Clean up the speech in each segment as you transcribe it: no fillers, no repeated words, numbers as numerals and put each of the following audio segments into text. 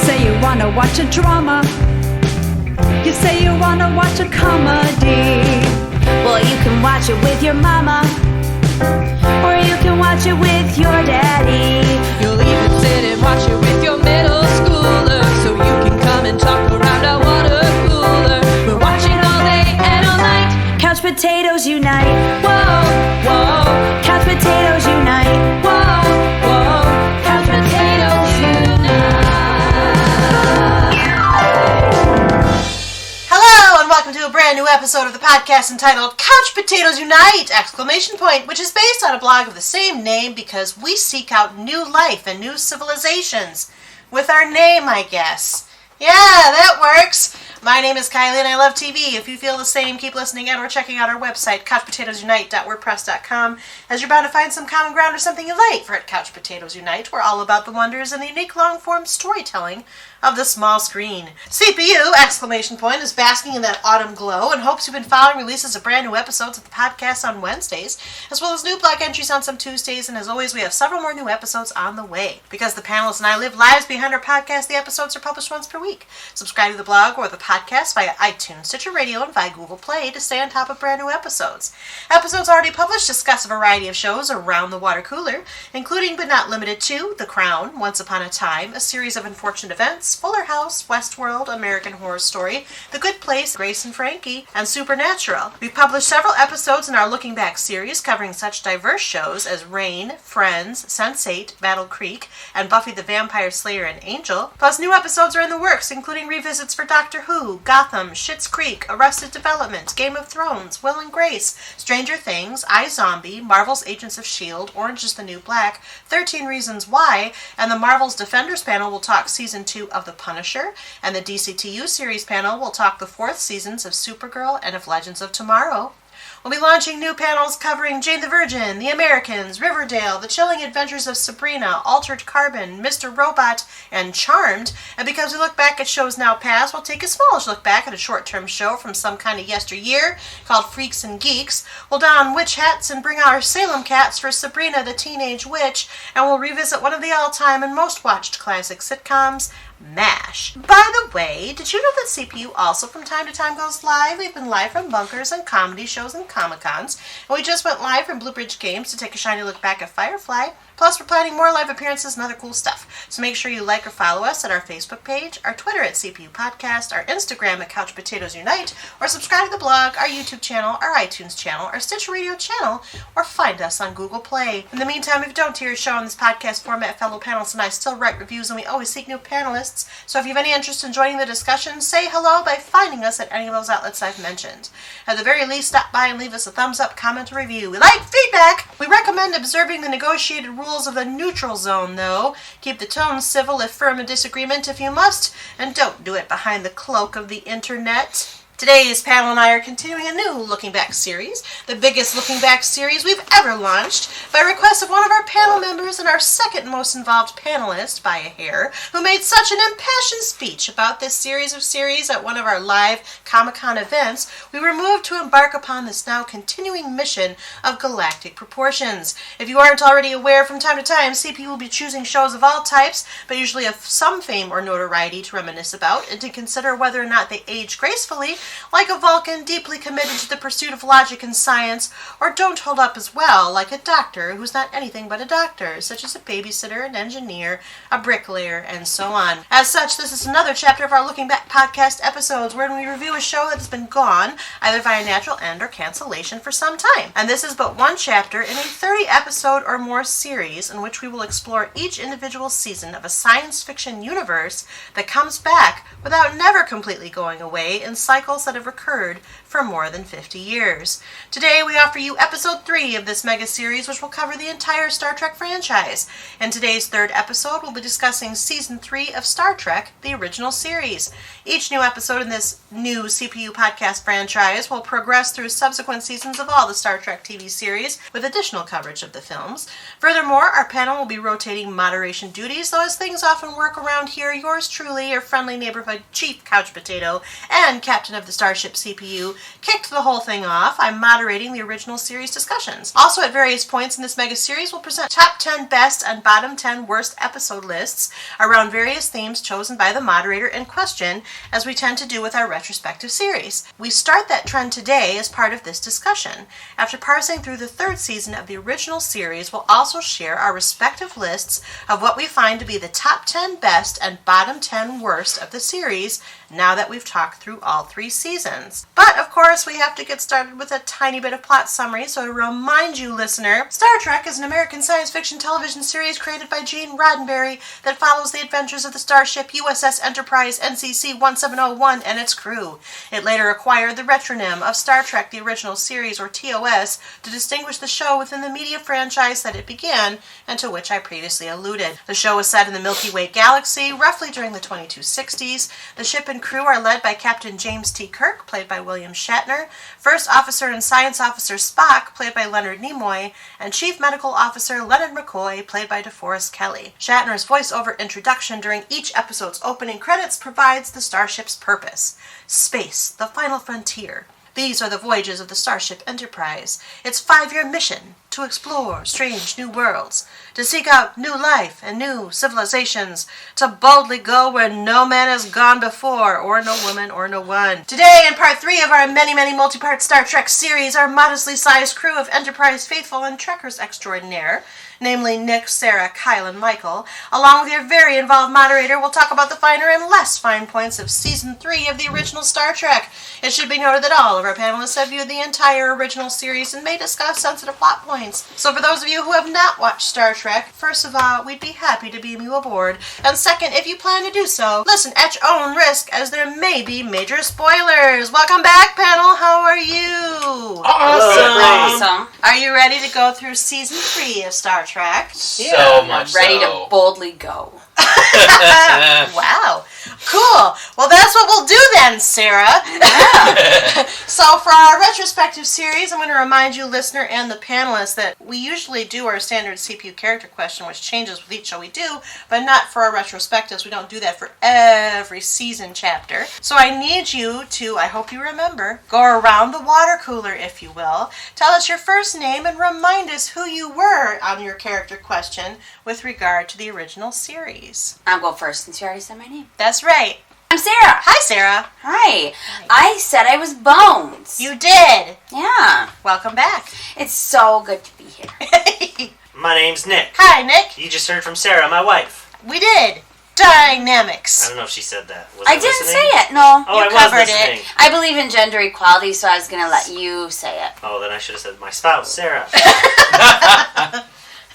say you wanna watch a drama. You say you wanna watch a comedy. Well, you can watch it with your mama, or you can watch it with your daddy. You'll even sit and watch it with your middle schooler, so you can come and talk around a water cooler. We're watching all day and all night. Couch potatoes unite. Whoa, whoa. Couch potatoes unite. Whoa, whoa. Couch potatoes unite. Hello, and welcome to a brand new episode of the podcast entitled Couch Potatoes Unite! Which is based on a blog of the same name because we seek out new life and new civilizations. With our name, I guess. Yeah, that works! My name is Kylie and I love TV. If you feel the same, keep listening and or checking out our website, couchpotatoesunite.wordpress.com, as you're bound to find some common ground or something you like, for at Couch Potatoes Unite, we're all about the wonders and the unique long-form storytelling of the small screen. CPU, ! Is basking in that autumn glow and hopes you've been following releases of brand new episodes of the podcast on Wednesdays, as well as new blog entries on some Tuesdays, and as always, we have several more new episodes on the way. Because the panelists and I live lives behind our podcast, the episodes are published once per week. Subscribe to the blog or the podcast via iTunes, Stitcher Radio, and via Google Play to stay on top of brand new episodes. Episodes already published discuss a variety of shows around the water cooler, including but not limited to The Crown, Once Upon a Time, a series of unfortunate events, Fuller House, Westworld, American Horror Story, The Good Place, Grace and Frankie, and Supernatural. We've published several episodes in our Looking Back series covering such diverse shows as Reign, Friends, Sense8, Battle Creek, and Buffy the Vampire Slayer and Angel. Plus new episodes are in the works, including revisits for Doctor Who, Gotham, Schitt's Creek, Arrested Development, Game of Thrones, Will and Grace, Stranger Things, iZombie, Marvel's Agents of S.H.I.E.L.D., Orange is the New Black, 13 Reasons Why, and the Marvel's Defenders panel will talk Season 2 of The Punisher, and the DCTU series panel will talk the 4th seasons of Supergirl and of Legends of Tomorrow. We'll be launching new panels covering Jane the Virgin, The Americans, Riverdale, The Chilling Adventures of Sabrina, Altered Carbon, Mr. Robot, and Charmed. And because we look back at shows now past, we'll take a smallish look back at a short-term show from some kind of yesteryear called Freaks and Geeks. We'll don witch hats and bring out our Salem cats for Sabrina the Teenage Witch, and we'll revisit one of the all-time and most watched classic sitcoms, MASH. By the way, did you know that CPU also from time to time goes live? We've been live from bunkers and comedy shows and Comic-Cons, and we just went live from Blue Bridge Games to take a shiny look back at Firefly. Plus, we're planning more live appearances and other cool stuff. So make sure you like or follow us at our Facebook page, our Twitter at CPU Podcast, our Instagram at Couch Potatoes Unite, or subscribe to the blog, our YouTube channel, our iTunes channel, our Stitcher Radio channel, or find us on Google Play. In the meantime, if you don't hear a show in this podcast format, fellow panelists and I still write reviews, and we always seek new panelists. So if you have any interest in joining the discussion, say hello by finding us at any of those outlets I've mentioned. At the very least, stop by and leave us a thumbs up, comment, or review. We like feedback! We recommend observing the negotiated rules of the neutral zone, though. Keep the tone civil if firm in disagreement if you must, and don't do it behind the cloak of the internet. Today's panel and I are continuing a new Looking Back series, the biggest Looking Back series we've ever launched, by request of one of our panel members and our second most involved panelist, by a hair, who made such an impassioned speech about this series of series at one of our live Comic-Con events, we were moved to embark upon this now continuing mission of galactic proportions. If you aren't already aware, from time to time, CP will be choosing shows of all types, but usually of some fame or notoriety to reminisce about, and to consider whether or not they age gracefully, like a Vulcan deeply committed to the pursuit of logic and science, or don't hold up as well, like a doctor who's not anything but a doctor, such as a babysitter, an engineer, a bricklayer, and so on. As such, this is another chapter of our Looking Back podcast episodes, wherein we review a show that has been gone, either via natural end or cancellation, for some time. And this is but one chapter in a 30-episode or more series in which we will explore each individual season of a science fiction universe that comes back without never completely going away in cycles that have recurred for more than 50 years. Today we offer you episode 3 of this mega series, which will cover the entire Star Trek franchise. In today's third episode, we'll be discussing season 3 of Star Trek, the original series. Each new episode in this new CPU podcast franchise will progress through subsequent seasons of all the Star Trek TV series, with additional coverage of the films. Furthermore, our panel will be rotating moderation duties, though as things often work around here, yours truly, your friendly neighborhood chief couch potato and captain of of the Starship CPU, kicked the whole thing off. I'm moderating the original series discussions. Also, at various points in this mega series, we'll present top 10 best and bottom 10 worst episode lists around various themes chosen by the moderator in question, as we tend to do with our retrospective series. We start that trend today as part of this discussion. After parsing through the third season of the original series, we'll also share our respective lists of what we find to be the top 10 best and bottom 10 worst of the series, now that we've talked through all 3 seasons. But, of course, we have to get started with a tiny bit of plot summary, so to remind you, listener, Star Trek is an American science fiction television series created by Gene Roddenberry that follows the adventures of the starship USS Enterprise NCC-1701 and its crew. It later acquired the retronym of Star Trek the Original Series, or TOS, to distinguish the show within the media franchise that it began, and to which I previously alluded. The show is set in the Milky Way galaxy, roughly during the 2260s. The ship and crew are led by Captain James T. Kirk, played by William Shatner, First Officer and Science Officer Spock, played by Leonard Nimoy, and Chief Medical Officer Leonard McCoy, played by DeForest Kelley. Shatner's voiceover introduction during each episode's opening credits provides the starship's purpose. Space, the final frontier. These are the voyages of the Starship Enterprise. Its 5-year mission: to explore strange new worlds, to seek out new life and new civilizations, to boldly go where no man has gone before, or no woman, or no one. Today, in part 3 of our many multi-part Star Trek series, our modestly sized crew of Enterprise faithful and Trekkers extraordinaire, namely Nick, Sarah, Kyle, and Michael, along with your very involved moderator, will talk about the finer and less fine points of Season 3 of the original Star Trek. It should be noted that all of our panelists have viewed the entire original series and may discuss sensitive plot points. So for those of you who have not watched Star Trek, first of all, we'd be happy to beam you aboard. And second, if you plan to do so, listen at your own risk, as there may be major spoilers. Welcome back, panel. How are you? Awesome. Are you ready to go through Season 3 of Star Trek? So much Ready so. to boldly go. Wow. Cool. Well, that's what we'll do then, Sarah. So for our retrospective series, I'm going to remind you, listener, and the panelists, that we usually do our standard CPU character question, which changes with each show we do, but not for our retrospectives. We don't do that for every season chapter. So I need you to, I hope you remember, go around the water cooler, if you will. Tell us your first name and remind us who you were on your character question with regard to the original series. I'll go first since you already said my name. That's right. I'm Sarah. Hi, Sarah. Hi. I said I was Bones. You did. Yeah. Welcome back. It's so good to be here. My name's Nick. Hi, Nick. You just heard from Sarah, my wife. We did. I Dynamics. don't know if she said that. Was I didn't listening? say it. No. Oh, You I was covered listening. it. I believe in gender equality, so I was going to let you say it. Oh, then I should have said my spouse, Sarah.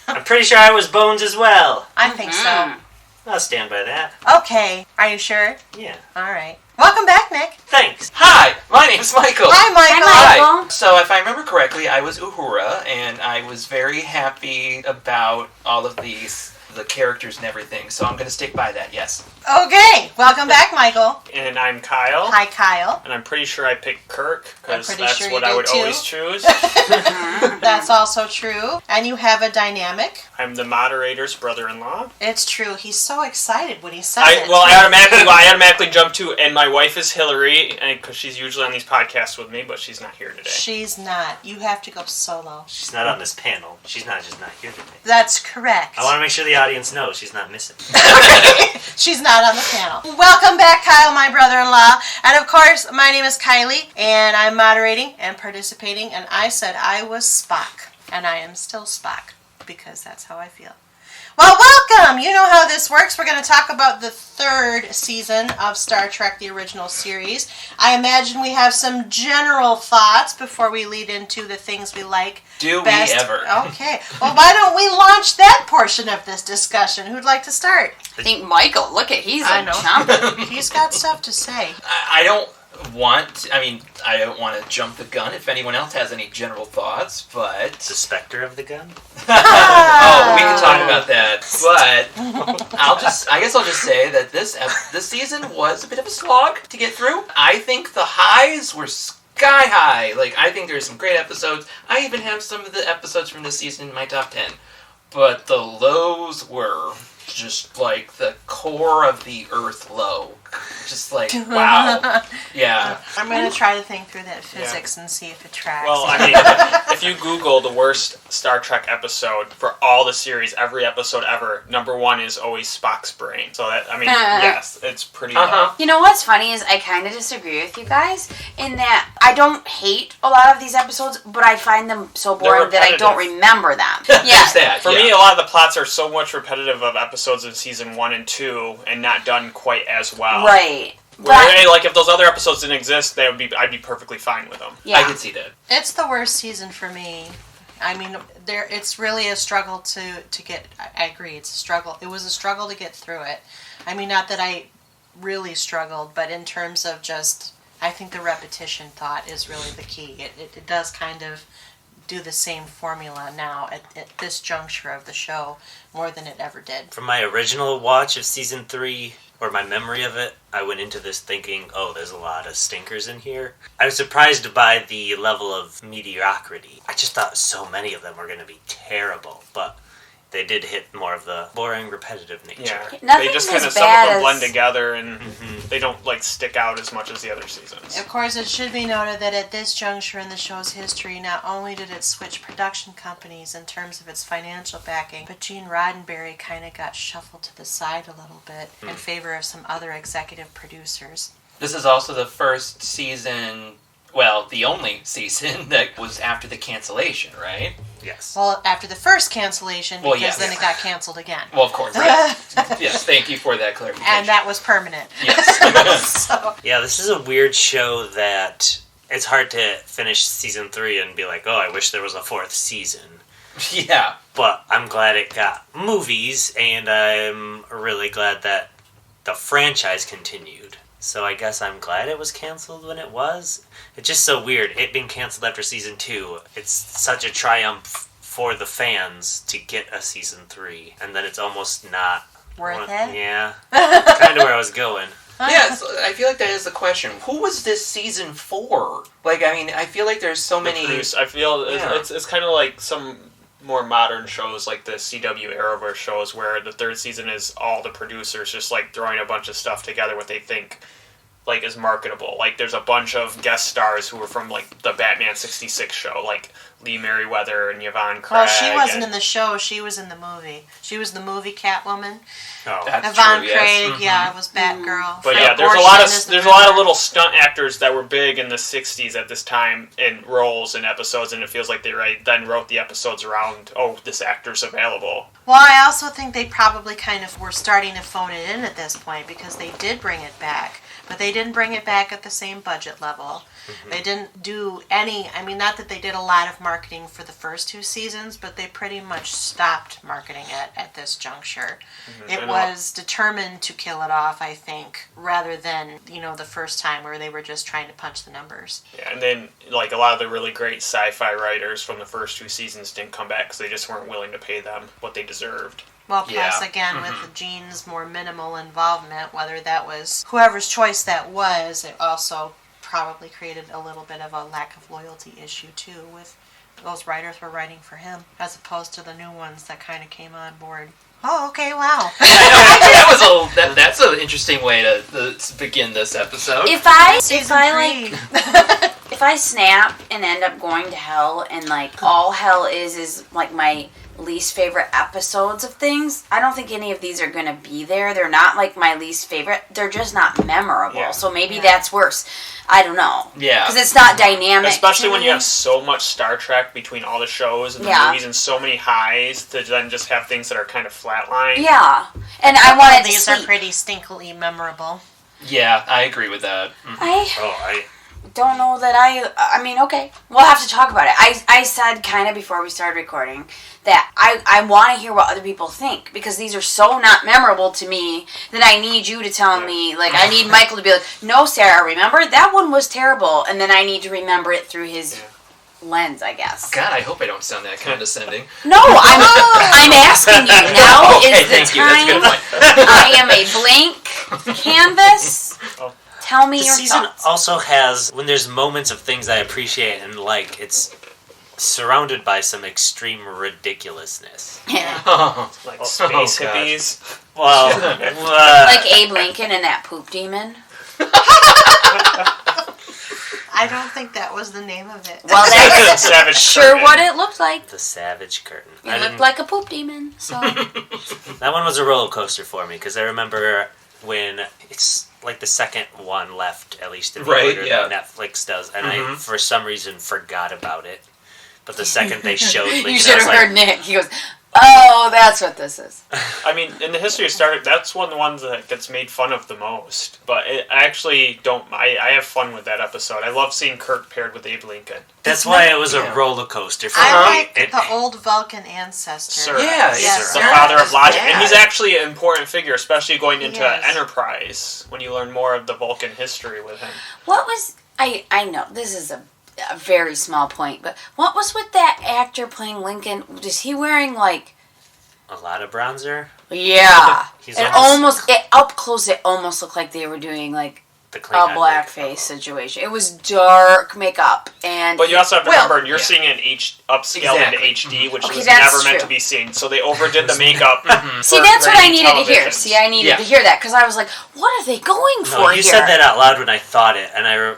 I'm pretty sure I was Bones as well. I think so. I'll stand by that. Okay. Are you sure? Yeah. All right. Welcome back, Nick. Thanks. Hi, my name's Michael. Hi, Michael. Hi, Michael. So if I remember correctly, I was Uhura, and I was very happy about all of the characters and everything, so I'm going to stick by that, yes. Okay. Welcome back, Michael. And I'm Kyle. Hi, Kyle. And I'm pretty sure I picked Kirk, I'm because pretty that's sure what you I did would too. always choose. That's also true. And you have a dynamic. I'm the moderator's brother-in-law. It's true. He's so excited when he says it. I automatically jumped to, and my wife is Hillary, because she's usually on these podcasts with me, but she's not here today. She's not. You have to go solo. She's not on this panel. She's not just not here today. That's correct. I want to make sure the audience knows she's not missing. She's not on the panel. Welcome back, Kyle, my brother-in-law. And of course, my name is Kylie, and I'm moderating and participating, and I said I was Spock, and I am still Spock, because that's how I feel. Well, welcome! You know how this works. We're going to talk about the third season of Star Trek, the original series. I imagine we have some general thoughts before we lead into the things we like Do best. we ever? Okay. Well, why don't we launch that portion of this discussion? Who'd like to start? I think Michael, look at, he's I a know. chomp. He's got stuff to say. I don't want to jump the gun if anyone else has any general thoughts, but... The specter of the gun? Oh, we can talk about that, but I guess I'll just say that this season was a bit of a slog to get through. I think the highs were sky high. Like, I think there's some great episodes. I even have some of the episodes from this season in my top 10. But the lows were just like the core of the earth low. just like, wow. Yeah. I'm going to try to think through that physics and see if it tracks. Well, I mean, if you Google the worst Star Trek episode for all the series, every episode ever, number one is always Spock's brain. So that, I mean, yes, it's pretty low. You know what's funny is I kind of disagree with you guys in that I don't hate a lot of these episodes, but I find them so boring that I don't remember them. There's that. For me, a lot of the plots are so much repetitive of episodes in season 1 and 2 and not done quite as well. Right. Where, like, if those other episodes didn't exist, I'd be perfectly fine with them. Yeah. I can see that. It's the worst season for me. I mean, it's really a struggle to get. I agree, it's a struggle. It was a struggle to get through it. I mean, not that I really struggled, but in terms of just, I think the repetition thought is really the key. It does kind of do the same formula now at this juncture of the show more than it ever did. From my original watch of season 3, or my memory of it, I went into this thinking, oh, there's a lot of stinkers in here. I was surprised by the level of mediocrity. I just thought so many of them were going to be terrible, but they did hit more of the boring, repetitive nature. Yeah, Nothing's they just kind of as some of bad them blend as- together, and they don't like stick out as much as the other seasons. Of course, it should be noted that at this juncture in the show's history, not only did it switch production companies in terms of its financial backing, but Gene Roddenberry kind of got shuffled to the side a little bit in favor of some other executive producers. This is also the first season, well, the only season that was after the cancellation, right? Yes. Well, after the first cancellation, Well, because yes. then it got canceled again. Well, of course, right. Yes, thank you for that clarification. And that was permanent. Yes. So, Yeah, this is a weird show that it's hard to finish season 3 and be like, oh, I wish there was a 4th season. Yeah. But I'm glad it got movies, and I'm really glad that the franchise continued. So I guess I'm glad it was canceled when it was. It's just so weird. It being canceled after season 2, it's such a triumph for the fans to get a season 3, and then it's almost not worth it? Yeah, kind of where I was going. Yeah, so I feel like that is the question. Who was this season for? Like, I mean, I feel like there's so many... I feel Yeah. it's kind of like some more modern shows, like the CW Arrowverse shows, where the 3rd season is all the producers just like throwing a bunch of stuff together what they think like is marketable. Like there's a bunch of guest stars who were from like the Batman 66 show, like Lee Merriweather and Yvonne Craig. well, she wasn't in the show. She was in the movie. She was the movie Catwoman. Oh. That's Yvonne true, yes. Craig, Mhm. yeah, was Batgirl. But Frank yeah, there's Gorshin is a lot of little stunt actors that were big in the 60s at this time in roles and episodes, and it feels like they then wrote the episodes around, oh, this actor's available. Well, I also think they probably kind of were starting to phone it in at this point because they did bring it back. But they didn't bring it back at the same budget level. Mm-hmm. They didn't do any, I mean, not that they did a lot of marketing for the first 2 seasons, but they pretty much stopped marketing it at this juncture. Mm-hmm. It was determined to kill it off, I think, rather than, the first time where they were just trying to punch the numbers. Yeah, and then like a lot of the really great sci-fi writers from the first 2 seasons didn't come back because they just weren't willing to pay them what they deserved. Well, plus, again, with the Gene's more minimal involvement, whether that was whoever's choice that was, it also probably created a little bit of a lack of loyalty issue, too, with those writers were writing for him, as opposed to the new ones that kind of came on board. Oh, okay, wow. That's an interesting way to begin this episode. If I Season 3. if I snap and end up going to hell and like all hell is like my least favorite episodes of things, I don't think any of these are gonna be there. They're not like my least favorite. They're just not memorable. Yeah. So maybe that's worse. I don't know. Yeah. Because it's not dynamic. Especially when to you me. have so much Star Trek between all the shows and the Yeah. movies and so many highs to then just have things that are kind of flatline. Yeah. And I wanted to These sleep. are pretty stinkily memorable. Yeah, I agree with that. Mhm. I don't know that I mean, okay, we'll have to talk about it. I said kind of before we started recording that I want to hear what other people think because these are so not memorable to me that I need you to tell me, like, I need Michael to be like, no, Sarah, remember? That one was terrible. And then I need to remember it through his lens, I guess. God, I hope I don't sound that condescending. No, I'm asking you. Now Okay, is the thank you. That's a good time. point. I am a blank canvas. Tell me The your season thoughts. also has, when there's moments of things I appreciate and like, it's surrounded by some extreme ridiculousness. Yeah. Like space God. hippies. Well, Like Abe Lincoln and that poop demon. I don't think that was the name of it. Well, that's Savage sure Curtain. what it looked like. The Savage Curtain. It looked like a poop demon. So That one was a roller coaster for me because I remember when it's like the second one left, at least in the Right, order yeah. that Netflix does, and I for some reason forgot about it. But the second they showed Lincoln, you I should was have like, heard Nick. He goes, "Oh, that's what this is." I mean, in the history of Star Trek, that's one of the ones that gets made fun of the most. But I actually don't. I have fun with that episode. I love seeing Kirk paired with Abe Lincoln. that's why it was a roller coaster for I me. like the old Vulcan ancestor. Sir. Yeah, Yes, The Sir. father of logic, Yeah. and he's actually an important figure, especially going into Yes. Enterprise when you learn more of the Vulcan history with him. What was I know this is a very small point, but what was with that actor playing Lincoln? Was he wearing like? A lot of bronzer. Yeah, He's it almost up close. It almost looked like they were doing like the a Klingon blackface makeup. situation. It was dark makeup, and But you also have to remember, you're yeah. seeing it upscaled Exactly. into HD, which Okay, was that's never meant true. to be seen. So they overdid the makeup. see for that's what I rated needed to hear. television. See, I needed Yeah. to hear that because I was like, what are they going for No, you here? said that out loud when I thought it, and I-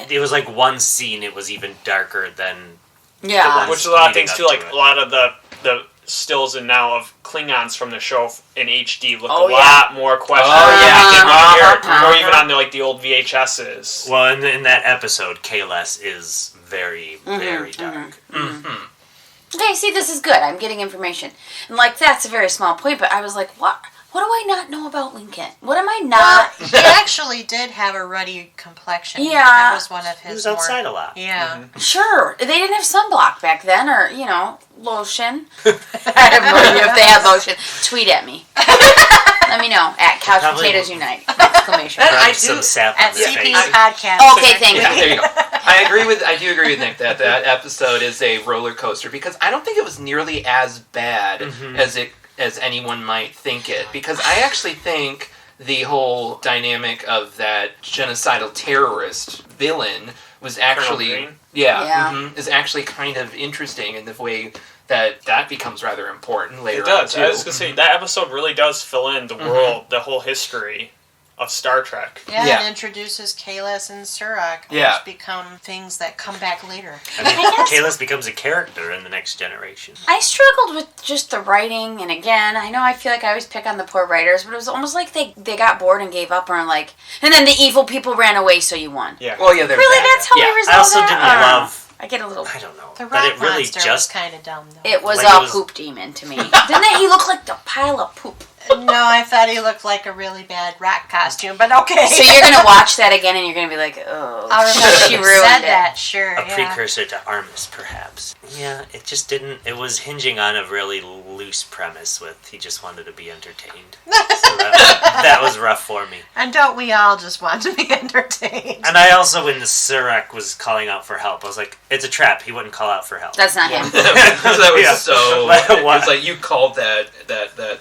it was like one scene. It was even darker than Yeah, one- Which is a lot of leading things up too. to Like it. a lot of the stills and now of Klingons from the show in HD look Oh, a yeah. lot more questionable. Oh, yeah. than right here, Uh-huh. or even on the old VHSs. Well, in that episode, Kales is very, very dark. okay, see, this is good. I'm getting information. And, like, that's a very small point, but I was like, what do I not know about Lincoln? What am I not? Well, he actually did have a ruddy complexion. Yeah. That was one of his He was more- outside a lot. Yeah. Sure. They didn't have sunblock back then, or, lotion. I have no idea if they had lotion. Tweet at me. Let me know. At Couch Probably- Potatoes Unite! Exclamation. I Rub do- some sap At on his CP face. Podcast. Okay, thank Yeah, you. there you go. I do agree with Nick that episode is a roller coaster because I don't think it was nearly as bad as anyone might think it. Because I actually think the whole dynamic of that genocidal terrorist villain was actually Green? Yeah. is actually kind of interesting in the way that becomes rather important later It does. on too. I was gonna say that episode really does fill in the world, the whole history of Star Trek. Yeah, Yeah. it introduces Kalis and Surak, Yeah. which become things that come back later. I mean, guess- Kales becomes a character in the next generation. I struggled with just the writing, and again, I know I feel like I always pick on the poor writers, but it was almost like they got bored and gave up, and and then the evil people ran away, so you won. Yeah. Well, yeah, there's Really, that. that's how yeah. we resolved I also that? didn't I don't know. love. I get a little. I don't know. The But rock it really monster was just. kind of dumb, though. It was Like, a it was- poop demon to me. Didn't he look like a pile of poop? No, I thought he looked like a really bad rock costume, but okay. So you're gonna watch that again, and you're gonna be like, oh, I'll remember she you ruined said it. that, sure. A yeah. precursor to Armus, perhaps. Yeah, it just didn't. It was hinging on a really loose premise with he just wanted to be entertained. So that was rough for me. And don't we all just want to be entertained? And I also, when the Surak was calling out for help, I was like, it's a trap. He wouldn't call out for help. That's not him. that was Yeah. so. Like, It what? was like you called that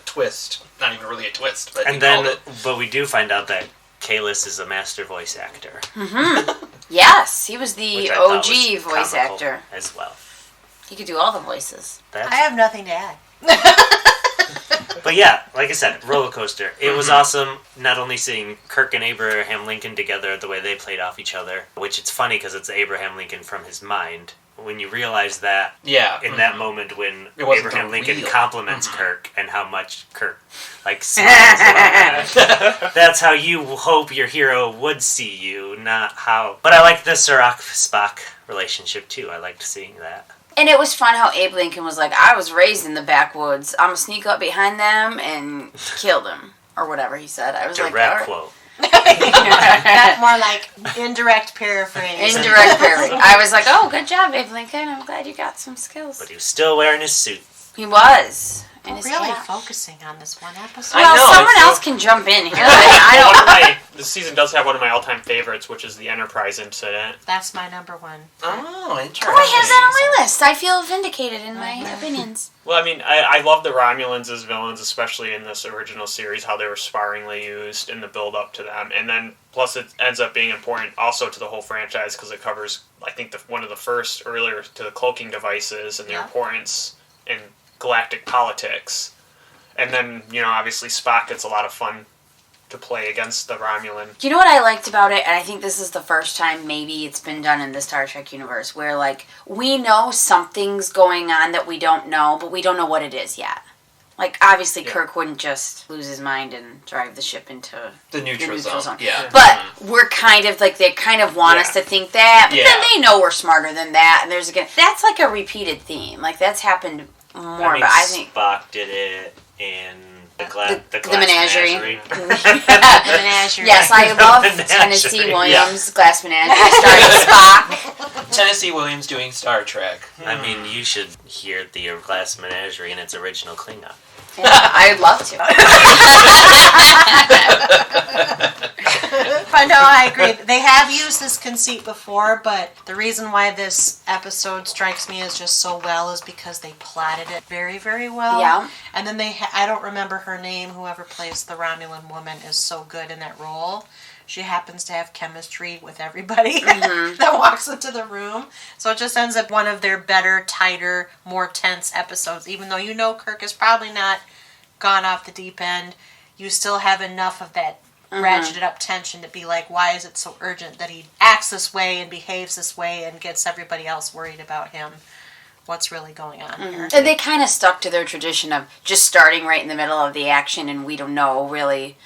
twist. Not even really a twist, but And you then, called it. but we do find out that Kalis is a master voice actor. Yes, he was the which I thought OG was voice comical actor. as well. He could do all the voices. That's, I have nothing to add. But yeah, like I said, roller coaster. It was awesome not only seeing Kirk and Abraham Lincoln together, the way they played off each other, which it's funny because it's Abraham Lincoln from his mind. When you realize that Yeah. in that moment when It wasn't Abraham the Lincoln real. compliments Kirk and how much Kirk smiles about that. That's how you hope your hero would see you, not how. But I liked the Surak Spock relationship too. I liked seeing that. And it was fun how Abe Lincoln was like, I was raised in the backwoods. I'm going to sneak up behind them and kill them. Or whatever he said. I was like, Direct all right. quote. That more like indirect paraphrase. Indirect parry. I was like, oh, good job, Abe Lincoln. I'm glad you got some skills. But he was still wearing his suit. He was. And We're his really hat. focusing on this one episode. I Well, know, someone it's so- else can jump in here. This season does have one of my all-time favorites, which is the Enterprise incident. That's my number one. Oh, interesting. Oh, I have that on my list. I feel vindicated in my opinions. Well, I mean, I love the Romulans as villains, especially in this original series, how they were sparingly used in the build-up to them. And then, plus it ends up being important also to the whole franchise because it covers, I think, one of the first earlier to the cloaking devices and their Yeah. importance in galactic politics. And then, obviously Spock gets a lot of fun to play against the Romulan. Do you know what I liked about it? And I think this is the first time maybe it's been done in the Star Trek universe where, like, we know something's going on that we don't know, but we don't know what it is yet. Like, obviously, Kirk wouldn't just lose his mind and drive the ship into the neutral zone. Yeah. But we're kind of, like, they kind of want us to think that, but then they know we're smarter than that. And there's, again, that's like a repeated theme. Like, that's happened more, but I think... Spock did it in the glass menagerie. Menagerie. Yes, I love Tennessee Williams' Glass Menagerie starring Spock. Tennessee Williams doing Star Trek. I mean, you should hear the Glass Menagerie in its original Klingon. Yeah, I'd love to. But no, I agree. They have used this conceit before, but the reason why this episode strikes me as just so well is because they plotted it very, very well. Yeah. And then I don't remember her name, whoever plays the Romulan woman is so good in that role. She happens to have chemistry with everybody that walks into the room. So it just ends up one of their better, tighter, more tense episodes. Even though you know Kirk is probably not gone off the deep end, you still have enough of that ratcheted up tension to be like, why is it so urgent that he acts this way and behaves this way and gets everybody else worried about him? What's really going on here? And they kind of stuck to their tradition of just starting right in the middle of the action, and we don't know really...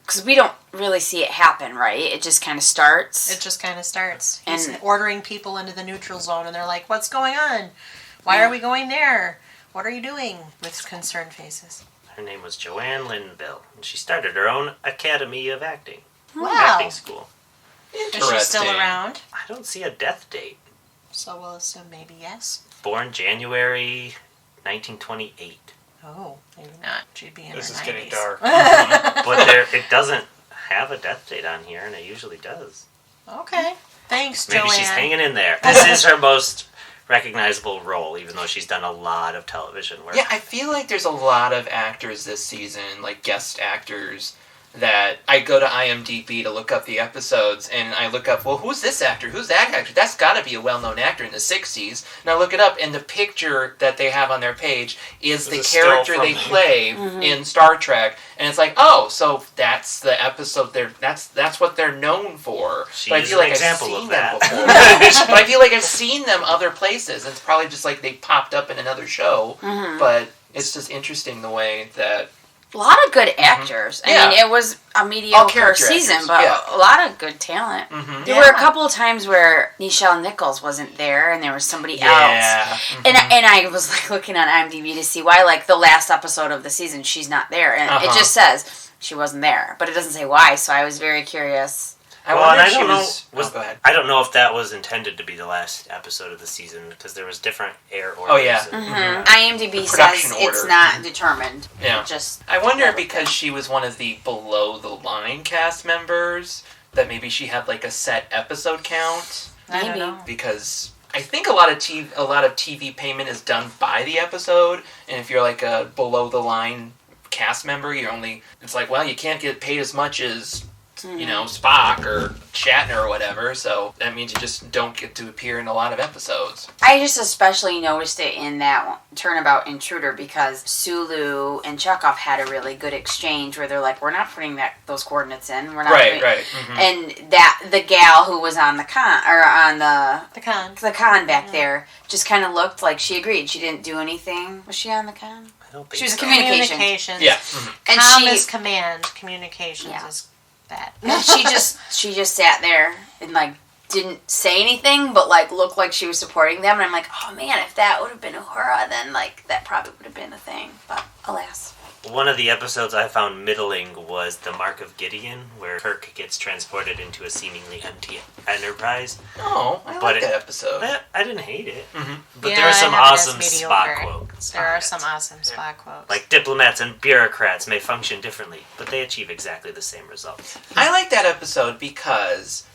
Because we don't really see it happen, right? It just kind of starts. It just kind of starts. He's ordering people into the neutral zone, and they're like, what's going on? Why are we going there? What are you doing? With concerned faces. Her name was Joanne Linville, and she started her own Academy of Acting. Wow. Acting school. Is she still around? I don't see a death date. So we'll assume maybe yes. Born January 1928. Oh, maybe not. She'd be in This her is 90s. getting dark. But it doesn't have a death date on here, and it usually does. Okay. Thanks, Maybe Joanne. she's hanging in there. This is her most recognizable role, even though she's done a lot of television work. Yeah, I feel like there's a lot of actors this season, like guest actors, that I go to IMDb to look up the episodes, and I look up, well, who's this actor? Who's that actor? That's got to be a well-known actor in the 60s. And I look it up, and the picture that they have on their page is the character they play in Star Trek. And it's like, oh, so that's the episode. That's what they're known for. But I feel like I've seen them before. But I feel like I've seen them other places. And it's probably just like they popped up in another show. But it's just interesting the way that... A lot of good actors. I mean, it was a mediocre season, actors. but a lot of good talent. There were a couple of times where Nichelle Nichols wasn't there, and there was somebody else. And I was like looking on IMDb to see why, like the last episode of the season, she's not there, and it just says she wasn't there, but it doesn't say why. So I was very curious. I don't know. Go ahead. I don't know if that was intended to be the last episode of the season because there was different air orders. Oh yeah. IMDb says it's not determined. Yeah. I wonder because she was one of the below the line cast members that maybe she had like a set episode count. I don't know. Because I think a lot of TV payment is done by the episode, and if you're like a below the line cast member, it's like, well, you can't get paid as much as Spock or Shatner or whatever, so that means you just don't get to appear in a lot of episodes. I just especially noticed it in that Turnabout Intruder because Sulu and Chekhov had a really good exchange where they're like, we're not putting those coordinates in. We're not right. And that the gal who was on the con back there just kind of looked like she agreed. She didn't do anything. Was she on the con? I don't think she was so. communications. Yeah. And Com is command. Communications is that. And she just sat there and like didn't say anything, but like looked like she was supporting them. And I'm like, oh man, if that would have been Uhura, then like that probably would have been a thing. But alas. One of the episodes I found middling was the Mark of Gideon, where Kirk gets transported into a seemingly empty Enterprise. Oh, I like that episode. I didn't hate it. But there are some awesome Spock quotes. There are some awesome Spock quotes. Like, diplomats and bureaucrats may function differently, but they achieve exactly the same results. I like that episode because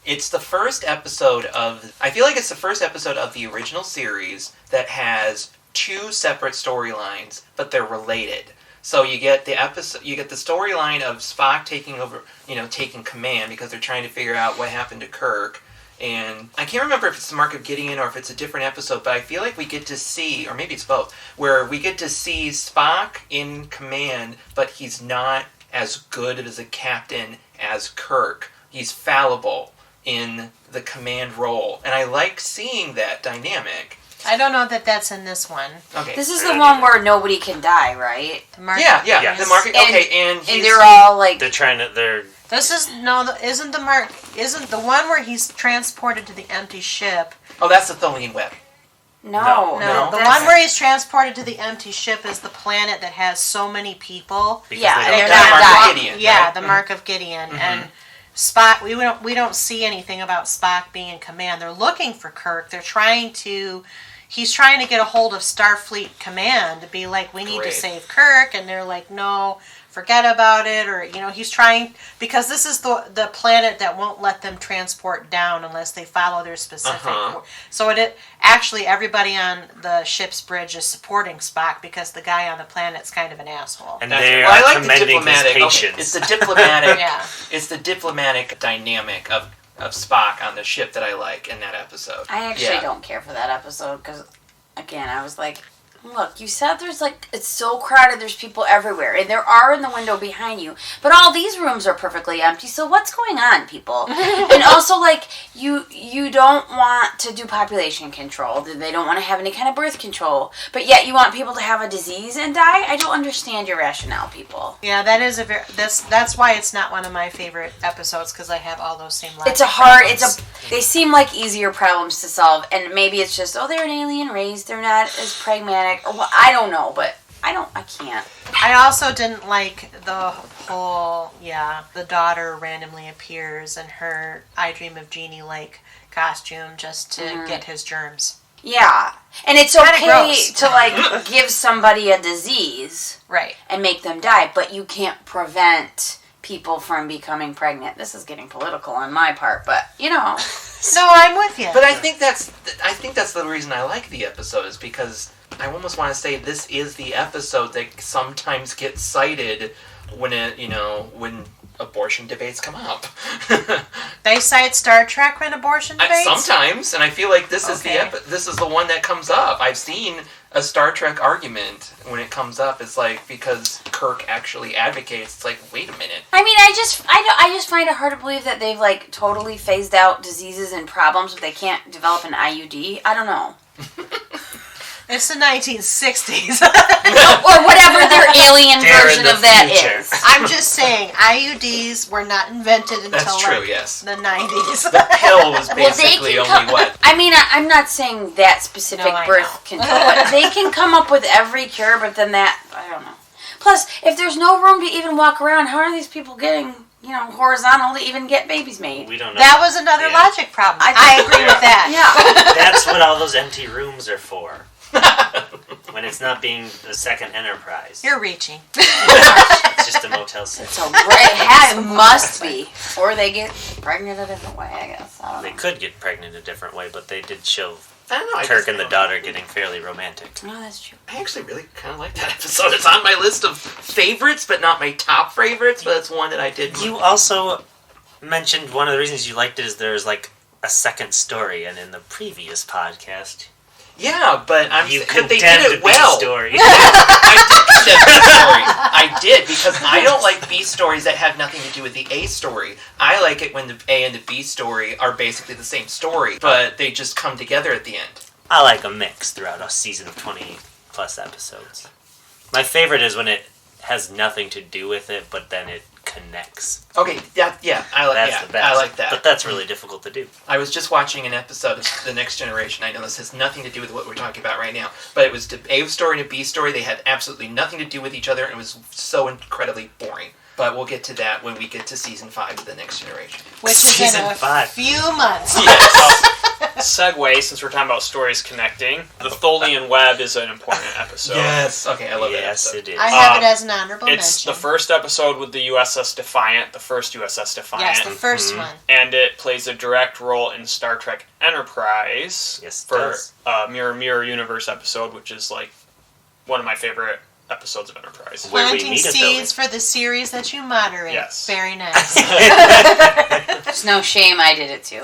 it's the first episode of... I feel like it's the first episode of the original series that has two separate storylines, but they're related. So you get the storyline of Spock taking over, taking command because they're trying to figure out what happened to Kirk. And I can't remember if it's the Mark of Gideon or if it's a different episode, but I feel like we get to see, or maybe it's both, where we get to see Spock in command, but he's not as good as a captain as Kirk. He's fallible in the command role, and I like seeing that dynamic. I don't know that that's in this one. Okay, This is the one where nobody can die, right? The market. yeah, the market. Okay, and they're all like. They're trying to. They're. This is isn't the one where he's transported to the empty ship. Oh, that's the Selene web. No, The one where he's transported to the empty ship is the planet that has so many people. Because Yeah, they they're don't not die. dying. Gideon, Yeah, right? the Mark of Gideon and Spock. We don't see anything about Spock being in command. They're looking for Kirk. He's trying to get a hold of Starfleet Command to be like, we need to Great. save Kirk, and they're like, no, forget about it, or he's trying, because this is the planet that won't let them transport down unless they follow their specific. So actually everybody on the ship's bridge is supporting Spock because the guy on the planet's kind of an asshole. And That's- they well, I are like the commending his diplomatic. Okay, patience. it's the diplomatic. Yeah. It's the diplomatic dynamic of Spock on the ship that I like in that episode. I actually Yeah. don't care for that episode because, again, I was like, look, you said it's so crowded, there's people everywhere, and there are in the window behind you, but all these rooms are perfectly empty, so what's going on, people? And also, like, you don't want to do population control, they don't want to have any kind of birth control, but yet you want people to have a disease and die? I don't understand your rationale, people. Yeah, that is that's why it's not one of my favorite episodes, because I have all those same logic It's a hard, they seem like easier problems to solve, and maybe it's just, they're an alien race, they're not as pragmatic, or well, I don't know, but I can't. I also didn't like the whole, the daughter randomly appears in her I Dream of Jeannie-like costume just to get his germs. Yeah, and it's Kinda okay gross. to, like, give somebody a disease Right. and make them die, but you can't prevent people from becoming pregnant. This is getting political on my part, but, No, I'm with you. But I think that's the reason I like the episode, is because I almost want to say this is the episode that sometimes gets cited when when abortion debates come up. They cite Star Trek when abortion debates? Sometimes, and I feel like this is Okay. this is the one that comes up. I've seen a Star Trek argument when it comes up. It's like, because Kirk actually advocates. It's like, wait a minute. I mean, I just find it hard to believe that they've, like, totally phased out diseases and problems if they can't develop an IUD. I don't know. It's the 1960s. Or whatever their alien They're version in the of that future. is. I'm just saying, IUDs were not invented until That's true, like yes. the 90s. The pill was Well, they basically can only come. what? I mean, I'm not saying that specific No, I birth control, but they can come up with every cure. But then I don't know. Plus, if there's no room to even walk around, how are these people getting, horizontal to even get babies made? We don't know. That was another Yeah. logic problem. I agree with that. Yeah. That's what all those empty rooms are for. When it's not being the second Enterprise. You're reaching. It's just a Motel 6. So it must be, or they get pregnant a different way. I guess. I don't They know. could get pregnant a different way, but they did show I don't know. Kirk and the daughter getting fairly romantic. No, that's true. I actually really kind of like that episode. It's on my list of favorites, but not my top favorites. But it's one that I did. You also mentioned one of the reasons you liked it is there's like a second story, and in the previous podcast, Yeah, but you but they condemned did it well. the story. I did condemn B story. I did, because I don't like B stories that have nothing to do with the A story. I like it when the A and the B story are basically the same story, but they just come together at the end. I like a mix throughout a season of 20 plus episodes. My favorite is when it has nothing to do with it, but then it connects. Okay, I like That's the best. I like that. But that's really difficult to do. I was just watching an episode of The Next Generation. I know this has nothing to do with what we're talking about right now, but it was the A story and a B story. They had absolutely nothing to do with each other, and it was so incredibly boring. But we'll get to that when we get to Season 5 of The Next Generation. Which is in Season a 5. few months. Segue, since we're talking about stories connecting, the Tholian Web is an important episode. Yes. Okay, I love that Yes, episode. it is. I have it as an honorable It's mention. the first episode with the USS Defiant, the first USS Defiant. Yes, the 1st one. And it plays a direct role in Star Trek Enterprise Yes, it for does. Mirror Universe episode, which is like one of my favorite episodes of Enterprise. Where we Planting meet it, seeds for the series that you moderate. Yes. Very nice. There's no shame I did it too.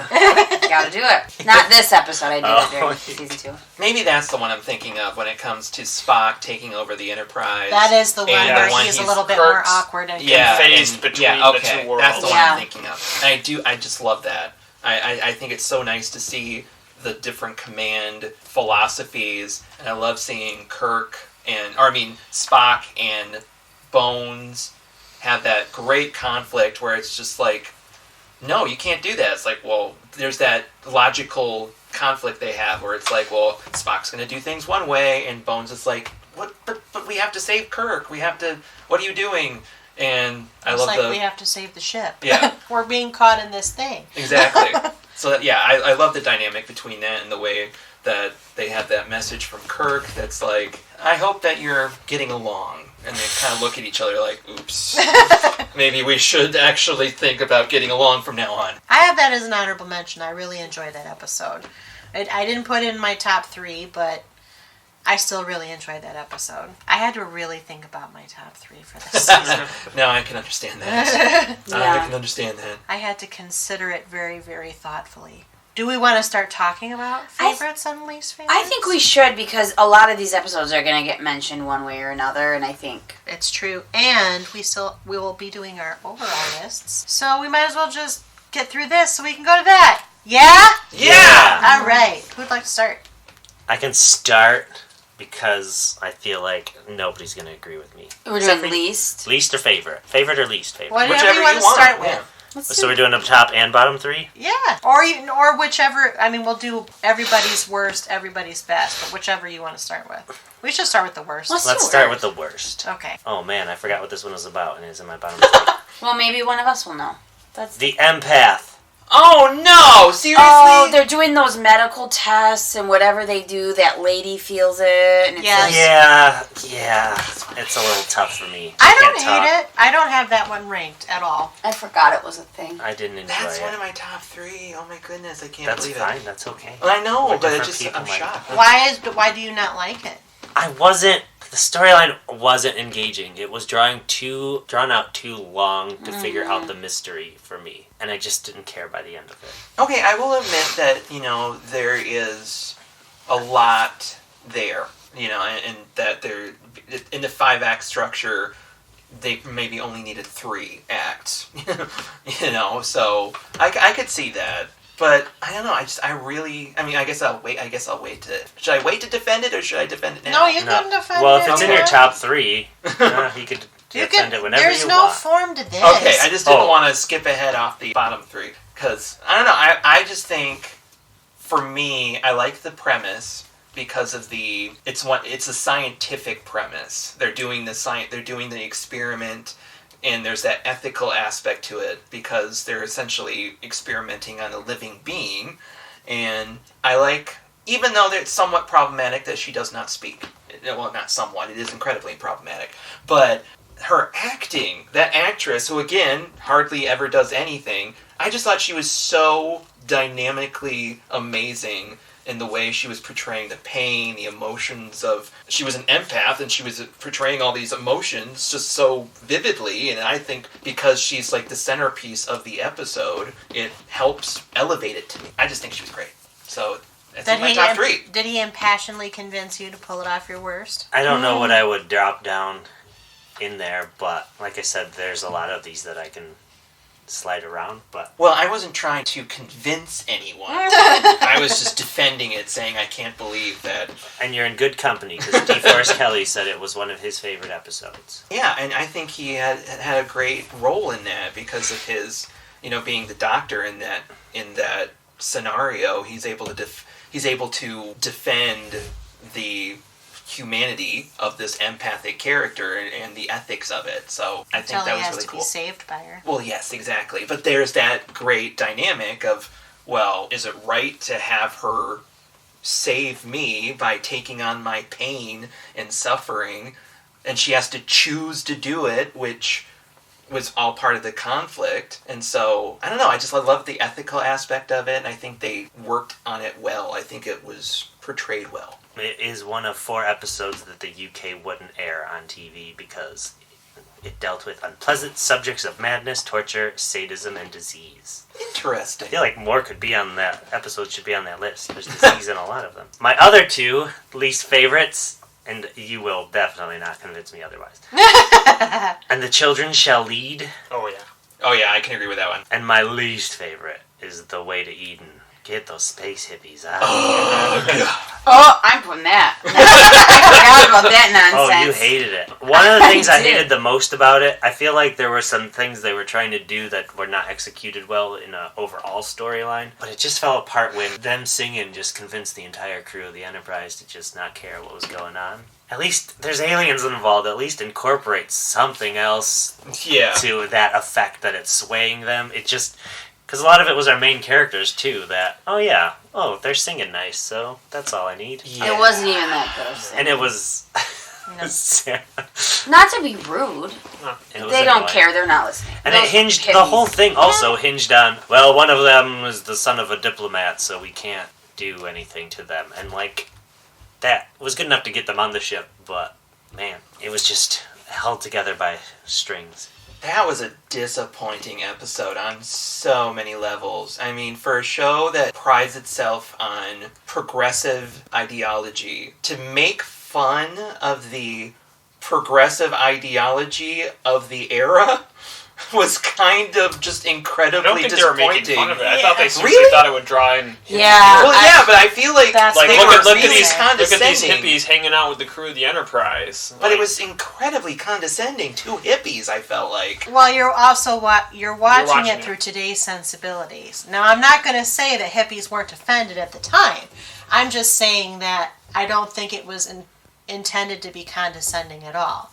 Gotta do it. Not this episode, I did it during season 2. Maybe that's the one I'm thinking of when it comes to Spock taking over the Enterprise. That is the one And where when he's a he's little bit more Kirk's- awkward and phased between the two worlds. That's the one Yeah. I'm thinking of. And I just love that. I think it's so nice to see the different command philosophies, and I love seeing Spock and Bones have that great conflict where it's just like, no, you can't do that. It's like, well, there's that logical conflict they have where it's like, well, Spock's going to do things one way, and Bones is like, what? But we have to save Kirk. We have to. What are you doing? And we have to save the ship. Yeah. We're being caught in this thing. Exactly. So I love the dynamic between that and the way that they have that message from Kirk that's like, I hope that you're getting along. And they kind of look at each other like, oops, maybe we should actually think about getting along from now on. I have that as an honorable mention. I really enjoyed that episode. I didn't put it in my top 3, but I still really enjoyed that episode. I had to really think about my top 3 for this season. Now I can understand that. I can understand that. I had to consider it very, very thoughtfully. Do we want to start talking about favorites and least favorites? I think we should, because a lot of these episodes are going to get mentioned one way or another, and I think... It's true. And we will be doing our overall lists. So we might as well just get through this so we can go to that. Yeah? Yeah! All right. Who'd like to start? I can start because I feel like nobody's going to agree with me. We're Except doing for- least. Least or favorite? Favorite or least favorite? Whatever you want to start with. So we're doing the top and bottom 3? Yeah. Or whichever. I mean, we'll do everybody's worst, everybody's best, but whichever you want to start with. We should start with the worst. Let's start with the worst. Okay. Oh man, I forgot what this one was about, and it's in my bottom 3. Well, maybe one of us will know. That's The empath. Oh no! Seriously? Oh, they're doing those medical tests, and whatever they do, that lady feels it. And it's Yes. Yeah. It's a little tough for me. I don't can't hate talk. it. I don't have that one ranked at all. I forgot it was a thing. I didn't enjoy That's it. one of my top 3. Oh my goodness, I can't That's believe fine. it. That's okay. Well, I know, We're but different I'm people, shocked. Why do you not like it? The storyline wasn't engaging. It was drawn out too long to figure out the mystery for me, and I just didn't care by the end of it. Okay, I will admit that, there is a lot there, and that there, in the 5-act structure, they maybe only needed 3 acts, so I could see that. But I don't know. I guess I'll wait to. Should I wait to defend it, or should I defend it now? No, you can defend it. Well, if it's in your Okay. top 3, you could defend it whenever There's you no want. form to this. Okay, I just didn't want to skip ahead off the bottom 3 because I don't know. I just think, for me, I like the premise because of it's a scientific premise. They're doing the experiment. And there's that ethical aspect to it because they're essentially experimenting on a living being. And I like, even though it's somewhat problematic that she does not speak. Well, not somewhat, it is incredibly problematic. But her acting, that actress, who again, hardly ever does anything, I just thought she was so dynamically amazing in the way she was portraying the pain, the emotions of... She was an empath, and she was portraying all these emotions just so vividly, and I think because she's like the centerpiece of the episode, it helps elevate it to me. I just think she was great. So, that's in my top 3. Did he impassionedly convince you to pull it off your worst? I don't know what I would drop down in there, but like I said, there's a lot of these that I can slide around, but... Well, I wasn't trying to convince anyone. I was just defending it, saying I can't believe that... And you're in good company, because DeForest Kelly said it was one of his favorite episodes. Yeah, and I think he had a great role in that because of his, being the doctor in that scenario. He's able to defend the humanity of this empathic character and the ethics of it. So I think that was really cool. He has to be saved by her. Well, yes, exactly. But there's that great dynamic of, well, is it right to have her save me by taking on my pain and suffering? And she has to choose to do it, which was all part of the conflict. And so, I don't know, I love the ethical aspect of it, and I think they worked on it well. I think it was portrayed well. It is one of 4 episodes that the UK wouldn't air on TV because it dealt with unpleasant subjects of madness, torture, sadism, and disease. I Interesting. feel like more could be on that episode, should be on that list. There's disease in a lot of them. My other 2 least favorites, and you will definitely not convince me otherwise. And the Children Shall Lead. Oh yeah. Oh yeah, I can agree with that one. And my least favorite is The Way to Eden. Get those space hippies out. Oh, I'm putting that. I forgot about that Oh, you nonsense. hated it. One of the things I did. hated the most about it, I feel like there were some things they were trying to do that were not executed well in an overall storyline. But it just fell apart when them singing just convinced the entire crew of the Enterprise to just not care what was going on. At least there's aliens involved. At least incorporate something else Yeah. to that effect that it's swaying them. It just... Because a lot of it was our main characters, too, that, they're singing nice, so that's all I need. Yeah. It wasn't even that good. And it was... Not to be rude. It was They don't annoying. care. They're not listening. And Those it hinged, hippies. the whole thing also hinged on, well, one of them was the son of a diplomat, so we can't do anything to them. And, that was good enough to get them on the ship, but, man, it was just held together by strings. That was a disappointing episode on so many levels. I mean, for a show that prides itself on progressive ideology, to make fun of the progressive ideology of the era was kind of just I incredibly don't think they were disappointing. making fun of it. I thought they seriously Really? thought it would draw in. Yeah. Well, yeah, but I feel like That's Like they what were look at really these condescending. hippies hanging out with the crew of the Enterprise. But it Like, was incredibly condescending to hippies, I felt like. Well, you're also you're watching watching it it. through today's sensibilities. Now, I'm not going to say that hippies weren't offended at the time. I'm just saying that I don't think it was intended to be condescending at all.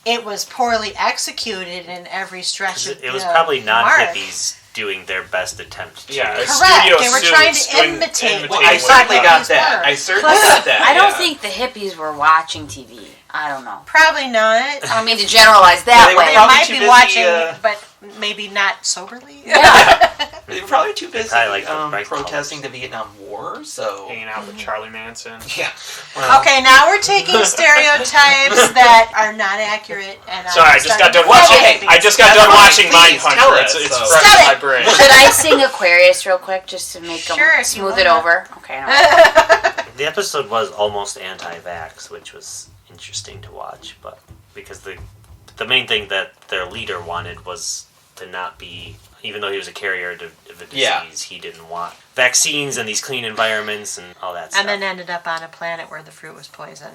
It was poorly executed in every stretch of It was the probably mark. non-hippies doing their best attempt to... Yeah, it's Correct. studio They were suits trying to doing- imitate imitating what Well, I what certainly they got hippies that. were. I certainly got that. I don't yeah. think the hippies were watching TV. I don't know. Probably not. I don't mean to generalize Yeah, that they were way. They probably might too be busy, watching, but maybe not soberly. They were probably too busy probably like the bright protesting colors. the Vietnam War, so... Hanging out with Charlie Manson. Yeah. Well, Okay, now we're taking stereotypes that are not accurate. And Sorry, I just got done watching. watching. I just got That's done fine, watching please, Mindhunter. tell It's us, it's so. fresh Stop in my it. brain. Should I sing Aquarius real quick just to make Sure, them if you smooth it wanna. over? Okay. No. The episode was almost anti-vax, which was interesting to watch, but because the main thing that their leader wanted was to not be, even though he was a carrier of a disease, Yeah. he didn't want vaccines and these clean environments and all that stuff. And then ended up on a planet where the fruit was poison.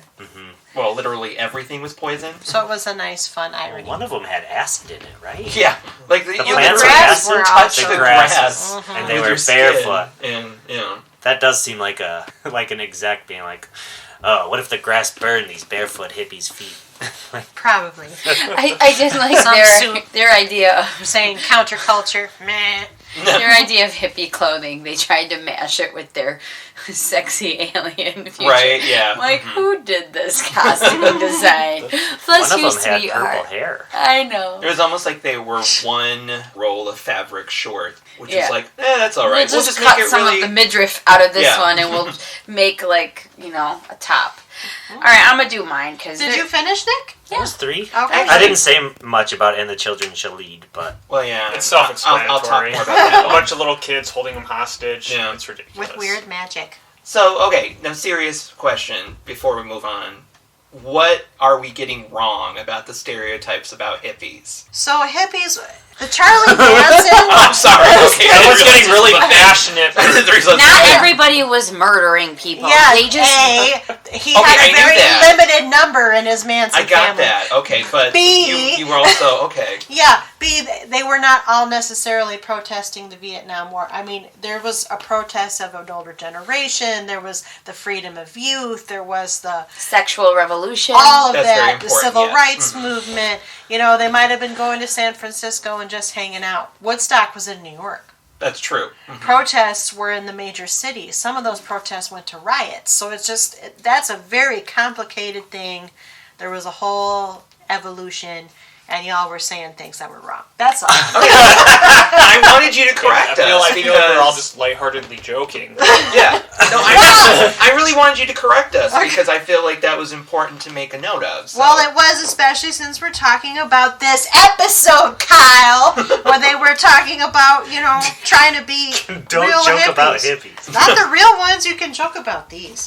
well, literally everything was poison. So it was a nice, fun irony. One of them had acid in it, right? Yeah. Like, the plants grass were would touch also- the The grass. grasses, and they with were your barefoot. skin, and, That does seem like an exec being like, oh, what if the grass burned these barefoot hippies' feet? Probably. I did like Some soup. their idea of I'm saying counterculture. Meh. their idea of hippie clothing. They tried to mash it with their sexy alien future. Right, yeah. Like, who did this costume design? Plus, One you of them had sweetheart. purple hair. I know. It was almost like they were one roll of fabric short, which Yeah. is like, that's all right. We'll just make cut it some really... of the midriff out of this Yeah. one, and we'll make a top. All right, I'm gonna do mine because Did you finish, Nick? It was 3. Okay. I didn't say much about "And the Children Shall Lead," but Well, yeah. It's I'll talk self-explanatory. more about that. A bunch of little kids holding them hostage. Yeah. It's ridiculous. With weird magic. So, okay, now serious question before we move on. What are we getting wrong about the stereotypes about hippies? So hippies, the Charlie Manson. I'm sorry. Okay, I was getting really passionate. not everybody was murdering people. Yeah, They just he Okay, had I a knew very that. limited number in his Manson I got family. that. Okay, but B. you were also okay. Yeah, they were not all necessarily protesting the Vietnam War. I mean, there was a protest of an older generation. There was the freedom of youth. There was the sexual revolution. all of That's very that, the important, civil yeah. rights movement. You know, they might have been going to San Francisco and just hanging out. Woodstock was in New York. That's true. Protests were in the major cities. Some of those protests went to riots. So it's just, that's a very complicated thing. There was a whole evolution, and y'all were saying things that were wrong. That's all. I wanted you to correct correct us. I feel like we're all just lightheartedly joking. Yeah. No, I really wanted you to correct us because I feel like that was important to make a note of. So. Well, it was, especially since we're talking about this episode, Kyle, where they were talking about, trying to be Don't real joke hippies. about hippies. Not the real ones, you can joke about these.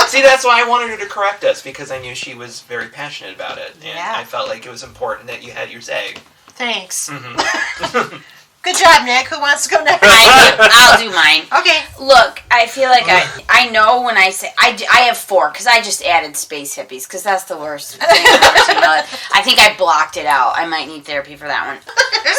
See, that's why I wanted her to correct us, because I knew she was very passionate about it. And Yeah. I felt like it was important that you had your say. Thanks. Mm-hmm. Good job, Nick. Who wants to go next? I'll do mine. Okay. Look, I feel like I know when I say I have 4 because I just added space hippies because that's the worst thing I've ever seen in my life. I think I blocked it out. I might need therapy for that one.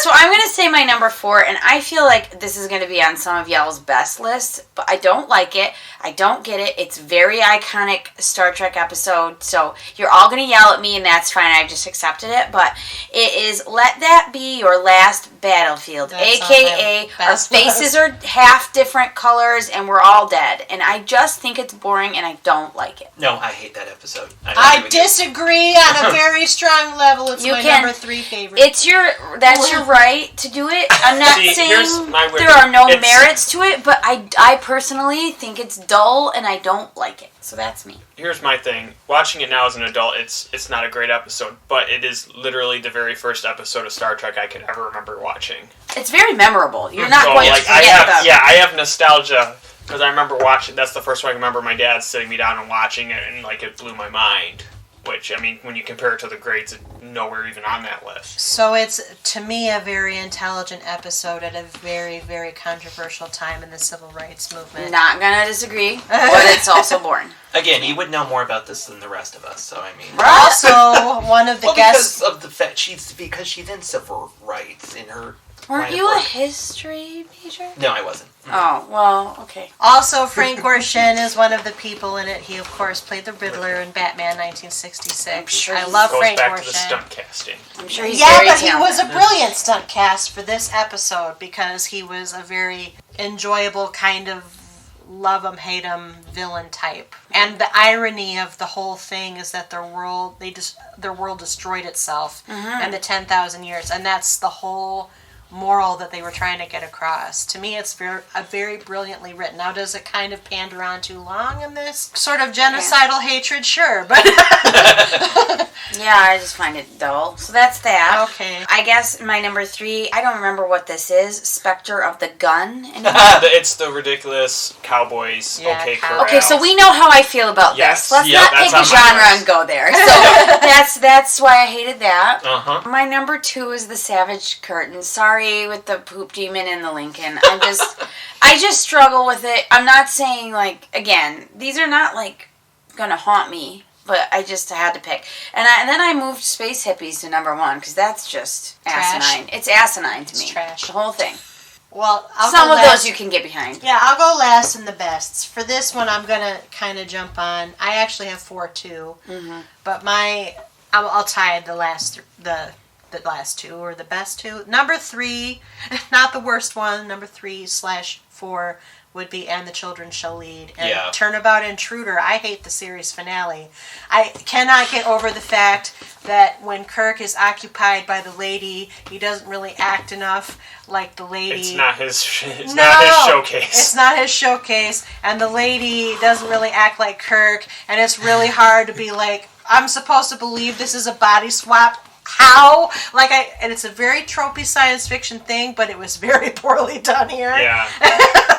So I'm gonna say my number 4, and I feel like this is gonna be on some of y'all's best lists, but I don't like it. I don't get it. It's very iconic Star Trek episode, so you're all gonna yell at me, and that's fine. I've just accepted it. But it is Let That Be Your Last Battlefield. That's AKA, not our best faces are half different colors and we're all dead. And I just think it's boring and I don't like it. No, I hate that episode. I disagree on a very strong level. It's You my can- number 3 favorite. That's your right to do it. I'm not See, saying here's my there are no it's- merits to it, but I personally think it's dull and I don't like it. So that's me. Here's my thing. Watching it now as an adult, it's not a great episode, but it is literally the very first episode of Star Trek I could ever remember watching. It's very memorable. You're not So, going to I forget have, about it. I have nostalgia because I remember watching. That's the first one I remember my dad sitting me down and watching it, and it blew my mind. Which, I mean, when you compare it to the greats, it's nowhere even on that list. So it's, to me, a very intelligent episode at a very, very controversial time in the civil rights movement. Not gonna disagree, but it's also boring. Again, you would know more about this than the rest of us, so I mean... Also, one of the guests... because of the fact because she's in civil rights in her... Weren't you a history major? No, I wasn't. Oh, well, okay. Also, Frank Gorshin is one of the people in it. He, of course, played the Riddler in Batman 1966. Sure I love Goes Frank back to the Gorshin. stunt casting. I'm sure he's Yeah, very but he was talented. a brilliant stunt cast for this episode because he was a very enjoyable kind of love him, hate him villain type. And the irony of the whole thing is that their world destroyed itself in the 10,000 years, and that's the whole moral that they were trying to get across. To me, it's very brilliantly written. Now, does it kind of pander on too long in this sort of genocidal hatred? Sure, but Yeah, I just find it dull. So that's that. okay. I guess my number 3, I don't remember what this is. Spectre of the Gun. Anymore? It's the ridiculous Cowboys. Yeah, Okay, Cow- correct. Okay, so we know how I feel about Yes. this. Let's Yep, not that's pick a on my genre list. and go there. So that's why I hated that. Uh-huh. My number 2 is the Savage Curtain. Sorry with the poop demon in the Lincoln. I just struggle with it. I'm not saying again, these are not gonna haunt me, but I just had to pick. And then I moved Space Hippies to number 1 because that's just Trash. asinine. It's asinine to me. It's trash. The whole thing. Well, I'll Some go of last. those you can get behind. Yeah, I'll go last in the bests. For this one, I'm gonna kind of jump on. I actually have 4 too, but I'll tie the last the last 2 or the best 2. Number 3, not the worst one. Number 3/4 would be And the Children Shall Lead. And Yeah. Turnabout Intruder. I hate the series finale. I cannot get over the fact that when Kirk is occupied by the lady, he doesn't really act enough like the lady. It's not his showcase. It's not his showcase, and the lady doesn't really act like Kirk, and it's really hard to be like, I'm supposed to believe this is a body swap. How? And it's a very tropey science fiction thing, but it was very poorly done here. Yeah.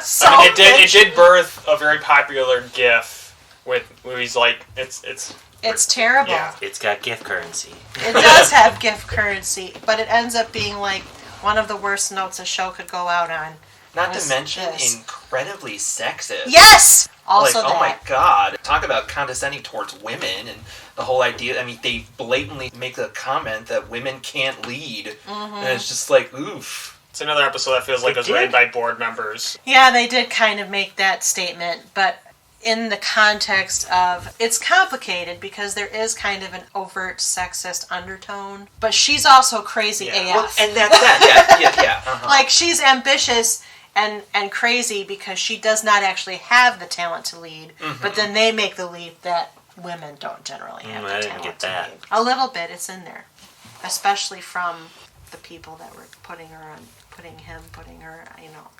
So I mean, it did birth a very popular GIF where he's like, It's terrible. Yeah. It's got gift currency. It does have gift currency, but it ends up being one of the worst notes a show could go out on. Not Was to mention this. incredibly sexist. Yes! Also oh my that. god. Talk about condescending towards women and the whole idea. I mean, they blatantly make a comment that women can't lead. And it's just oof. It's another episode that feels like it was written by board members. Yeah, they did kind of make that statement, but in the context of, it's complicated because there is kind of an overt sexist undertone, but she's also crazy AF. Well, and that's that. Yeah. Uh-huh. She's ambitious and crazy because she does not actually have the talent to lead, but then they make the leap that women don't generally have the I didn't talent get to that. lead. A little bit, it's in there, especially from the people that were putting her putting her,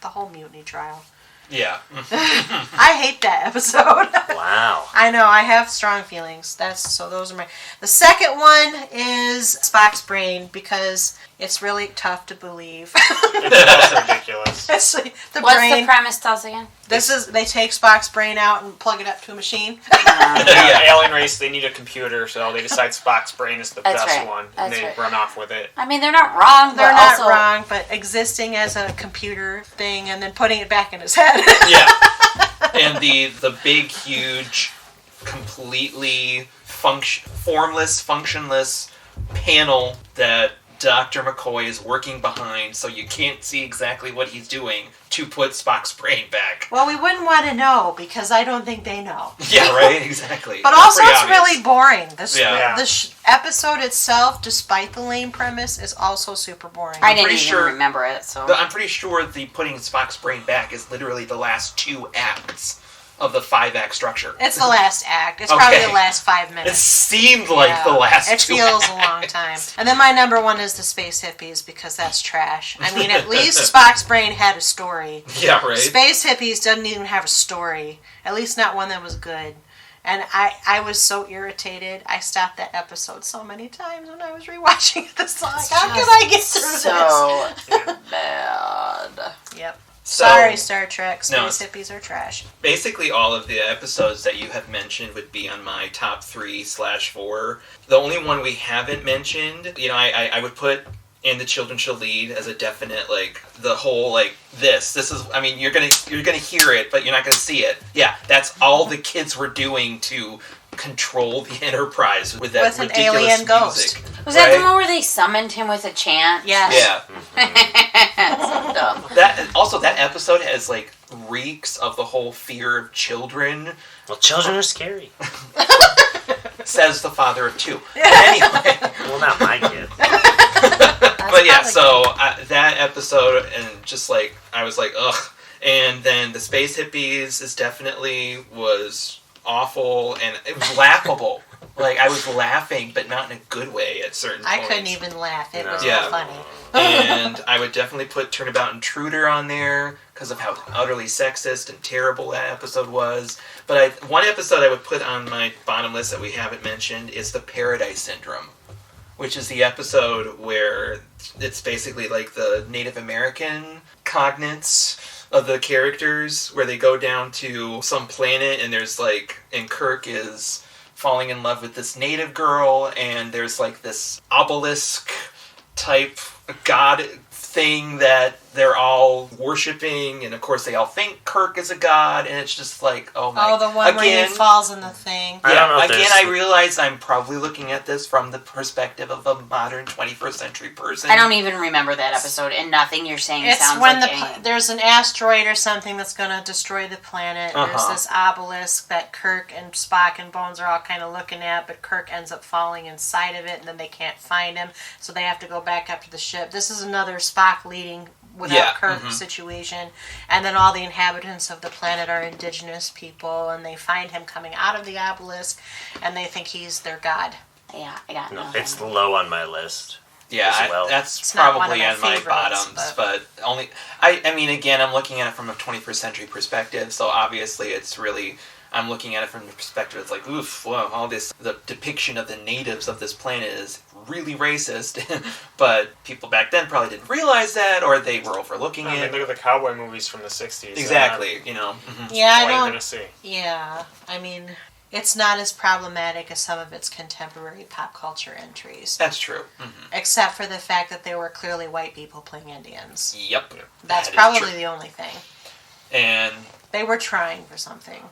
the whole mutiny trial. Yeah. I hate that episode. Wow. I know, I have strong feelings. Those are my... The second one is Spock's brain, because it's really tough to believe. It's also ridiculous. It's the What's brain. the premise? Tell us again. They take Spock's brain out and plug it up to a machine. The alien race, they need a computer, so they decide Spock's brain is the That's best right. one, That's and they right. run off with it. I mean, they're not wrong. They're but not also, wrong, but existing as a computer thing and then putting it back in his head. Yeah. And the big, huge, completely formless, functionless panel that Dr. McCoy is working behind, so you can't see exactly what he's doing to put Spock's brain back. Well, we wouldn't want to know, because I don't think they know. Yeah, right? Exactly. But That's also, pretty it's obvious. really boring. Yeah. The episode itself, despite the lame premise, is also super boring. I didn't pretty even sure- remember it, so. I'm pretty sure the putting Spock's brain back is literally the last 2 acts of the 5-act structure. It's the last act. It's Okay. probably the last 5 It minutes. seemed like Yeah. the last It 2 feels acts. a long time. And then my number one is the Space Hippies, because that's trash. I mean, at least Spock's brain had a story. Yeah, right? Space Hippies doesn't even have a story. At least not one that was good. And I was so irritated. I stopped that episode so many times when I was rewatching it. This like, how can I get through so bad. this? Yep. So- Sorry, Star Trek. No, Space Hippies are trash. Basically, all of the episodes that you have mentioned would be on my top 3/4. The only one we haven't mentioned, I would put And the Children Shall Lead as a definite, the whole, this is, I mean, you're gonna hear it, but you're not gonna see it. Yeah, that's all the kids were doing to control the Enterprise with that With an ridiculous alien music. ghost. Was that the right? one where they summoned him with a chant? Yes. Yeah. So dumb. That episode has, reeks of the whole fear of children, Well, children are scary. says the father of 2. Anyway. Well, not my kid. But yeah, so that episode, and just I was like, ugh. And then the Space Hippies was awful, and it was laughable. I was laughing, but not in a good way at certain I points. couldn't even laugh. It was Yeah. so funny. And I would definitely put Turnabout Intruder on there because of how utterly sexist and terrible that episode was. But one episode I would put on my bottom list that we haven't mentioned is the Paradise Syndrome, which is the episode where it's basically the Native American cognates of the characters, where they go down to some planet and there's and Kirk is falling in love with this native girl, and there's this obelisk type god thing that they're all worshipping, and of course they all think Kirk is a god, and it's just oh my... Oh, the one where again, he falls in the thing. I don't know if again, there's- I realize I'm probably looking at this from the perspective of a modern 21st century person. I don't even remember that episode, and nothing you're saying It's sounds when like any. there's an asteroid or something that's going to destroy the planet. There's Uh-huh. this obelisk that Kirk and Spock and Bones are all kind of looking at, but Kirk ends up falling inside of it, and then they can't find him, so they have to go back up to the ship. This is another Spock leading without Kirk situation, and then all the inhabitants of the planet are indigenous people, and they find him coming out of the obelisk, and they think he's their god. Yeah, I got No, nothing. it's low on my list. Yeah, as well. that's It's not one probably of on my my favorites, bottoms, but only... I mean, again, I'm looking at it from a 21st century perspective, so obviously it's really... I'm looking at it from the perspective, it's oof, wow, all this... The depiction of the natives of this planet is really racist, but people back then probably didn't realize that, or they were overlooking I mean, it. look at the cowboy movies from the 60s. Exactly, Yeah, What I are you don't... going to see? Yeah, I mean, it's not as problematic as some of its contemporary pop culture entries. That's true. Except for the fact that there were clearly white people playing Indians. Yep. That's that is probably true. the only thing. And... They were trying for something.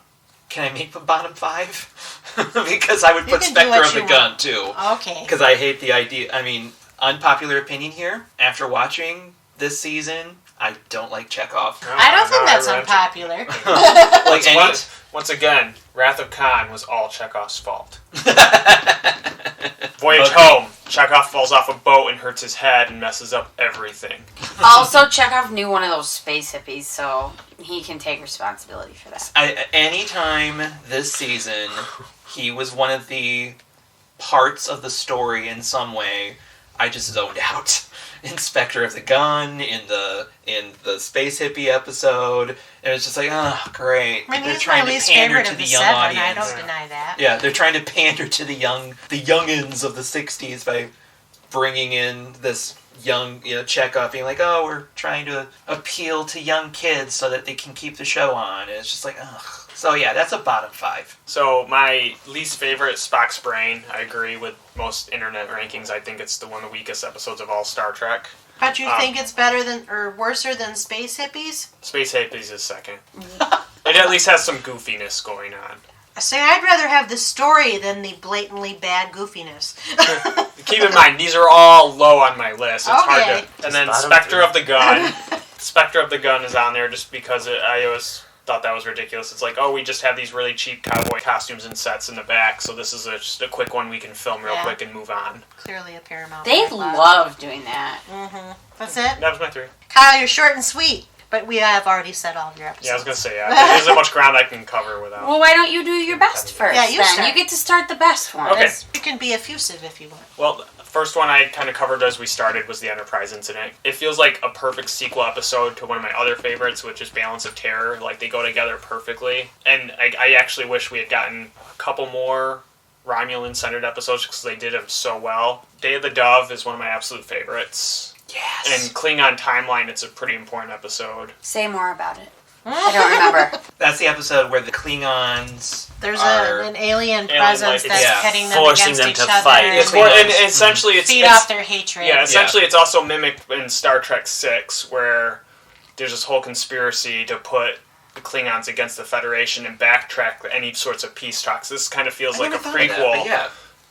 Can I make the bottom 5? Because I would You put can do Spectre what of the you Gun, want. too. Okay. Because I hate the idea... I mean, unpopular opinion here. After watching this season, I don't like Chekhov. I don't think No, that's I read unpopular. Like any... Once again, Wrath of Khan was all Chekhov's fault. Voyage home. Chekhov falls off a boat and hurts his head and messes up everything. Also, Chekhov knew one of those space hippies, so he can take responsibility for that. Anytime this season he was one of the parts of the story in some way, I just zoned out. Inspector of the Gun in the Space Hippie episode, and it's just like, oh, great. I mean, They're he's trying my to least pander favorite to of the the young 7. audience. I don't deny that. Yeah, they're trying to pander to the youngins of the 60s by bringing in this young, Chekhov being like, oh, we're trying to appeal to young kids so that they can keep the show on. And it's just like, ugh. So yeah, that's a bottom 5. So my least favorite, Spock's Brain. I agree with most internet rankings. I think it's one of the weakest episodes of all Star Trek. But you think it's better than or worser than Space Hippies? Space Hippies is second. It at least has some goofiness going on. See, I'd rather have the story than the blatantly bad goofiness. Keep in mind, these are all low on my list. It's hard Okay. to... And then Bottom Spectre 3. of the Gun. Spectre of the Gun is on there just because I always thought that was ridiculous. It's like, oh, we just have these really cheap cowboy costumes and sets in the back, so this is just a quick one we can film real quick and move on. Clearly a Paramount. They backlog. love doing that. Mm-hmm. That's it? That was my 3. Kyle, you're short and sweet. But we have already said all of your episodes. Yeah, I was going to say, there isn't much ground I can cover without. Well, why don't you do your best first? Yeah, you then? start. You get to start the best one. Okay. You can be effusive if you want. Well, the first one I kind of covered as we started was the Enterprise incident. It feels like a perfect sequel episode to one of my other favorites, which is Balance of Terror. Like, they go together perfectly. And I actually wish we had gotten a couple more Romulan-centered episodes because they did them so well. Day of the Dove is one of my absolute favorites. Yes. And Klingon Timeline, it's a pretty important episode. Say more about it. I don't remember. That's the episode where the Klingons There's are... an alien Alien presence life. that's Yeah. pitting them Forcing against them each to other. fight. And It's more, and essentially it's... feed off their hatred. Yeah, essentially it's also mimicked in Star Trek 6, where there's this whole conspiracy to put the Klingons against the Federation and backtrack any sorts of peace talks. This kind of feels I like a never thought of that, prequel but yeah.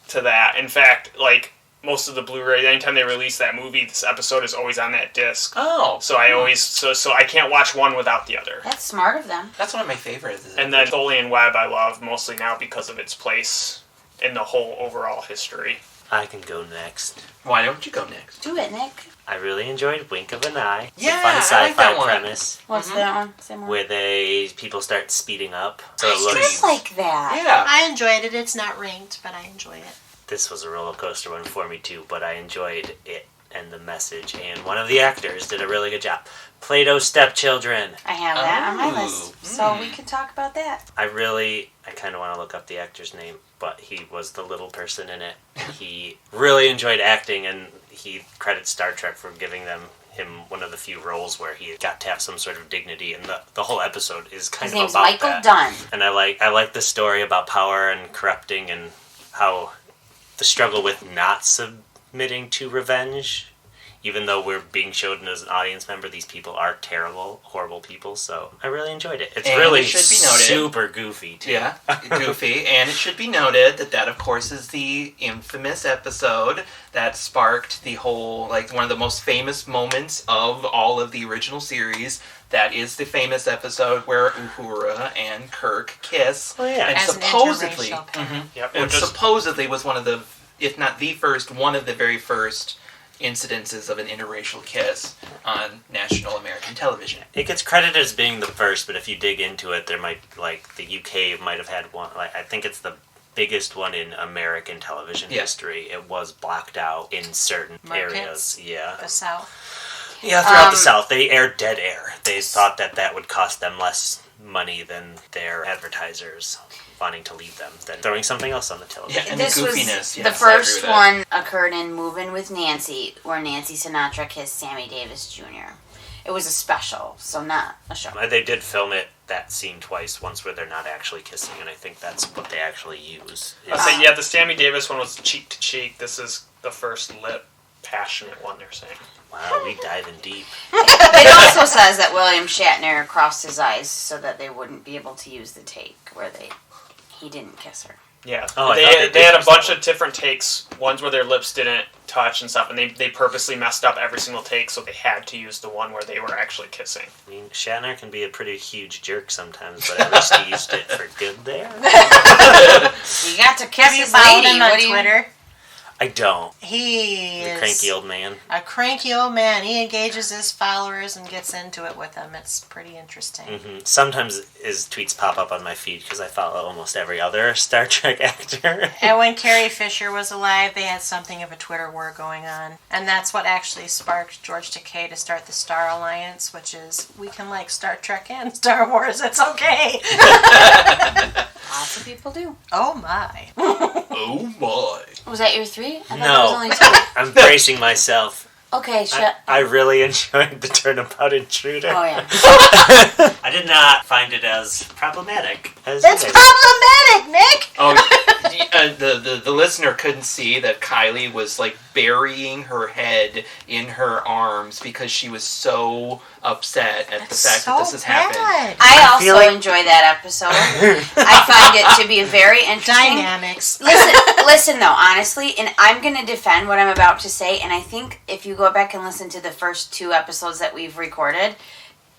to that. In fact, like, most of the Blu-ray, anytime they release that movie, this episode is always on that disc. Oh. So I always, so I can't watch one without the other. That's smart of them. That's one of my favorites. And then Tholian Web I love, mostly now because of its place in the whole overall history. I can go next. Why don't you go next? Do it, Nick. I really enjoyed Wink of an Eye. It's Yeah, a fun I sci-fi like that one. premise What's that one? Say more. where people start speeding up. So it I looks. just like that. Yeah. I enjoyed it. It's not ranked, but I enjoy it. This was a roller coaster one for me too, but I enjoyed it and the message. And one of the actors did a really good job. Plato's Stepchildren. I have that on my Ooh. list. So we can talk about that. I kind of want to look up the actor's name, but he was the little person in it. He really enjoyed acting, and he credits Star Trek for giving him one of the few roles where he got to have some sort of dignity, and the whole episode is kind His of name's about Michael that. Dunn. And I like the story about power and corrupting, and how the struggle with not submitting to revenge. Even though we're being shown as an audience member, these people are terrible, horrible people. So I really enjoyed it. It's And really it should be noted- super goofy, too. Yeah, goofy. And it should be noted that, of course, is the infamous episode that sparked the whole, like, one of the most famous moments of all of the original series. That is the famous episode where Uhura and Kirk kiss. Oh, yeah. And As an supposedly, interracial pair. Yep, and which is supposedly was one of the, if not the first, one of the very first incidences of an interracial kiss on national American television. It gets credited as being the first, but if you dig into it, there might, like, the UK might have had one. Like, I think it's the biggest one in American television history. It was blacked out in certain Markets? areas. Yeah. The South. Yeah, throughout the South, they aired dead air. They thought that would cost them less money than their advertisers wanting to leave them than throwing something else on the television. Yeah, and This the was goofiness. the yes, I agree first with that. one occurred in Movin' with Nancy, where Nancy Sinatra kissed Sammy Davis Jr. It was a special, so not a show. They did film that scene twice, once where they're not actually kissing, and I think that's what they actually use. I'll say, yeah, the Sammy Davis one was cheek to cheek. This is the first lip passionate one, they're saying. Wow, we diving deep. It also says that William Shatner crossed his eyes so that they wouldn't be able to use the take where he didn't kiss her. Yeah, Oh, I thought they they had a did bunch that of different takes, ones where their lips didn't touch and stuff, and they purposely messed up every single take, so they had to use the one where they were actually kissing. I mean, Shatner can be a pretty huge jerk sometimes, but at least he used it for good there. You got to kiss Have you his followed lady. him on What do you... Twitter? I don't. He The is cranky old man. a cranky old man. He engages his followers and gets into it with them. It's pretty interesting. Sometimes his tweets pop up on my feed because I follow almost every other Star Trek actor. And when Carrie Fisher was alive, they had something of a Twitter war going on. And that's what actually sparked George Takei to start the Star Alliance, which is, we can like Star Trek and Star Wars, it's okay. Lots of people do. Oh my. Oh my. Was that your 3? I thought No. there was only 2. I'm bracing myself. Okay, I really enjoyed the Turnabout Intruder. Oh, yeah. I did not find it as problematic as It's you guys. problematic, Nick! Oh, the listener couldn't see that Kylie was like burying her head in her arms because she was so upset at the fact that this has happened. I feel also like- enjoy that episode. I find it to be very interesting. Dynamics. Listen though, honestly, and I'm going to defend what I'm about to say, and I think if you go back and listen to the first 2 episodes that we've recorded,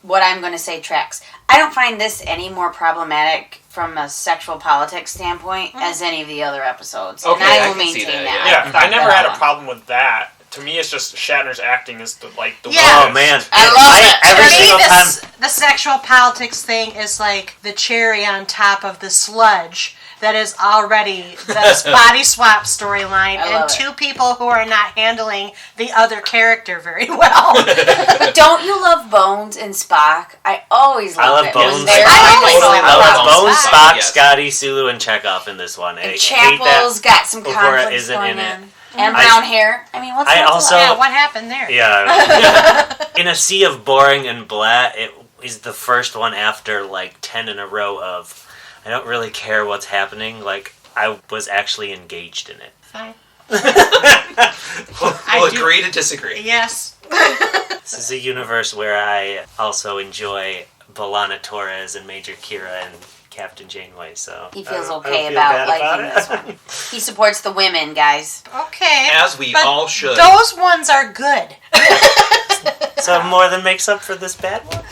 what I'm going to say tracks. I don't find this any more problematic from a sexual politics standpoint as any of the other episodes. Okay, and I I will can see maintain that, that. Yeah, I never had a problem. problem with that. To me, it's just Shatner's acting is the Yeah. Oh man, I love it. Every For me, single time. the sexual politics thing is like the cherry on top of the sludge that is already this body swap storyline I and love it. 2 people who are not handling the other character very well. But don't you love Bones and Spock? I always love I love it. Bones. When they're I always like, love I love Bones, Spock. Spock, Yes. Scotty, Sulu, and Chekhov in this one. I and hate Chapel's got some Uhura conflicts isn't going in it. on. And brown hair. I mean, what's I not to also- love? Yeah, what happened there? Yeah. In a sea of boring and blah, it is the first one after like 10 in a row of I don't really care what's happening. Like I was actually engaged in it. Fine. We'll do- agree to disagree. Yes. This is a universe where I also enjoy B'Elanna Torres and Major Kira and Captain Janeway. So He I feels don't okay feel about bad liking it. this one. He supports the women, guys. Okay. As we but all should. Those ones are good. So more than makes up for this bad one.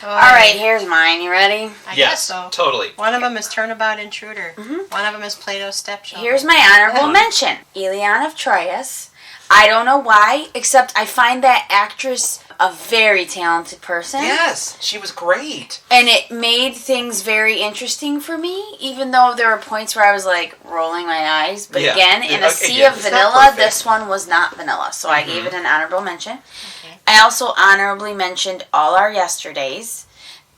All right, here's mine. You ready? I guess Yes, so. totally. One of them is Turnabout Intruder. One of them is Plato's Stepchildren. Here's my honorable mention. Eliana of Troyes. I don't know why, except I find that actress a very talented person. Yes, she was great. And it made things very interesting for me, even though there were points where I was like rolling my eyes. But Yeah. again, in a Okay, sea yeah, of it's not vanilla, perfect. this one was not vanilla. So I gave it an honorable mention. I also honorably mentioned All Our Yesterdays.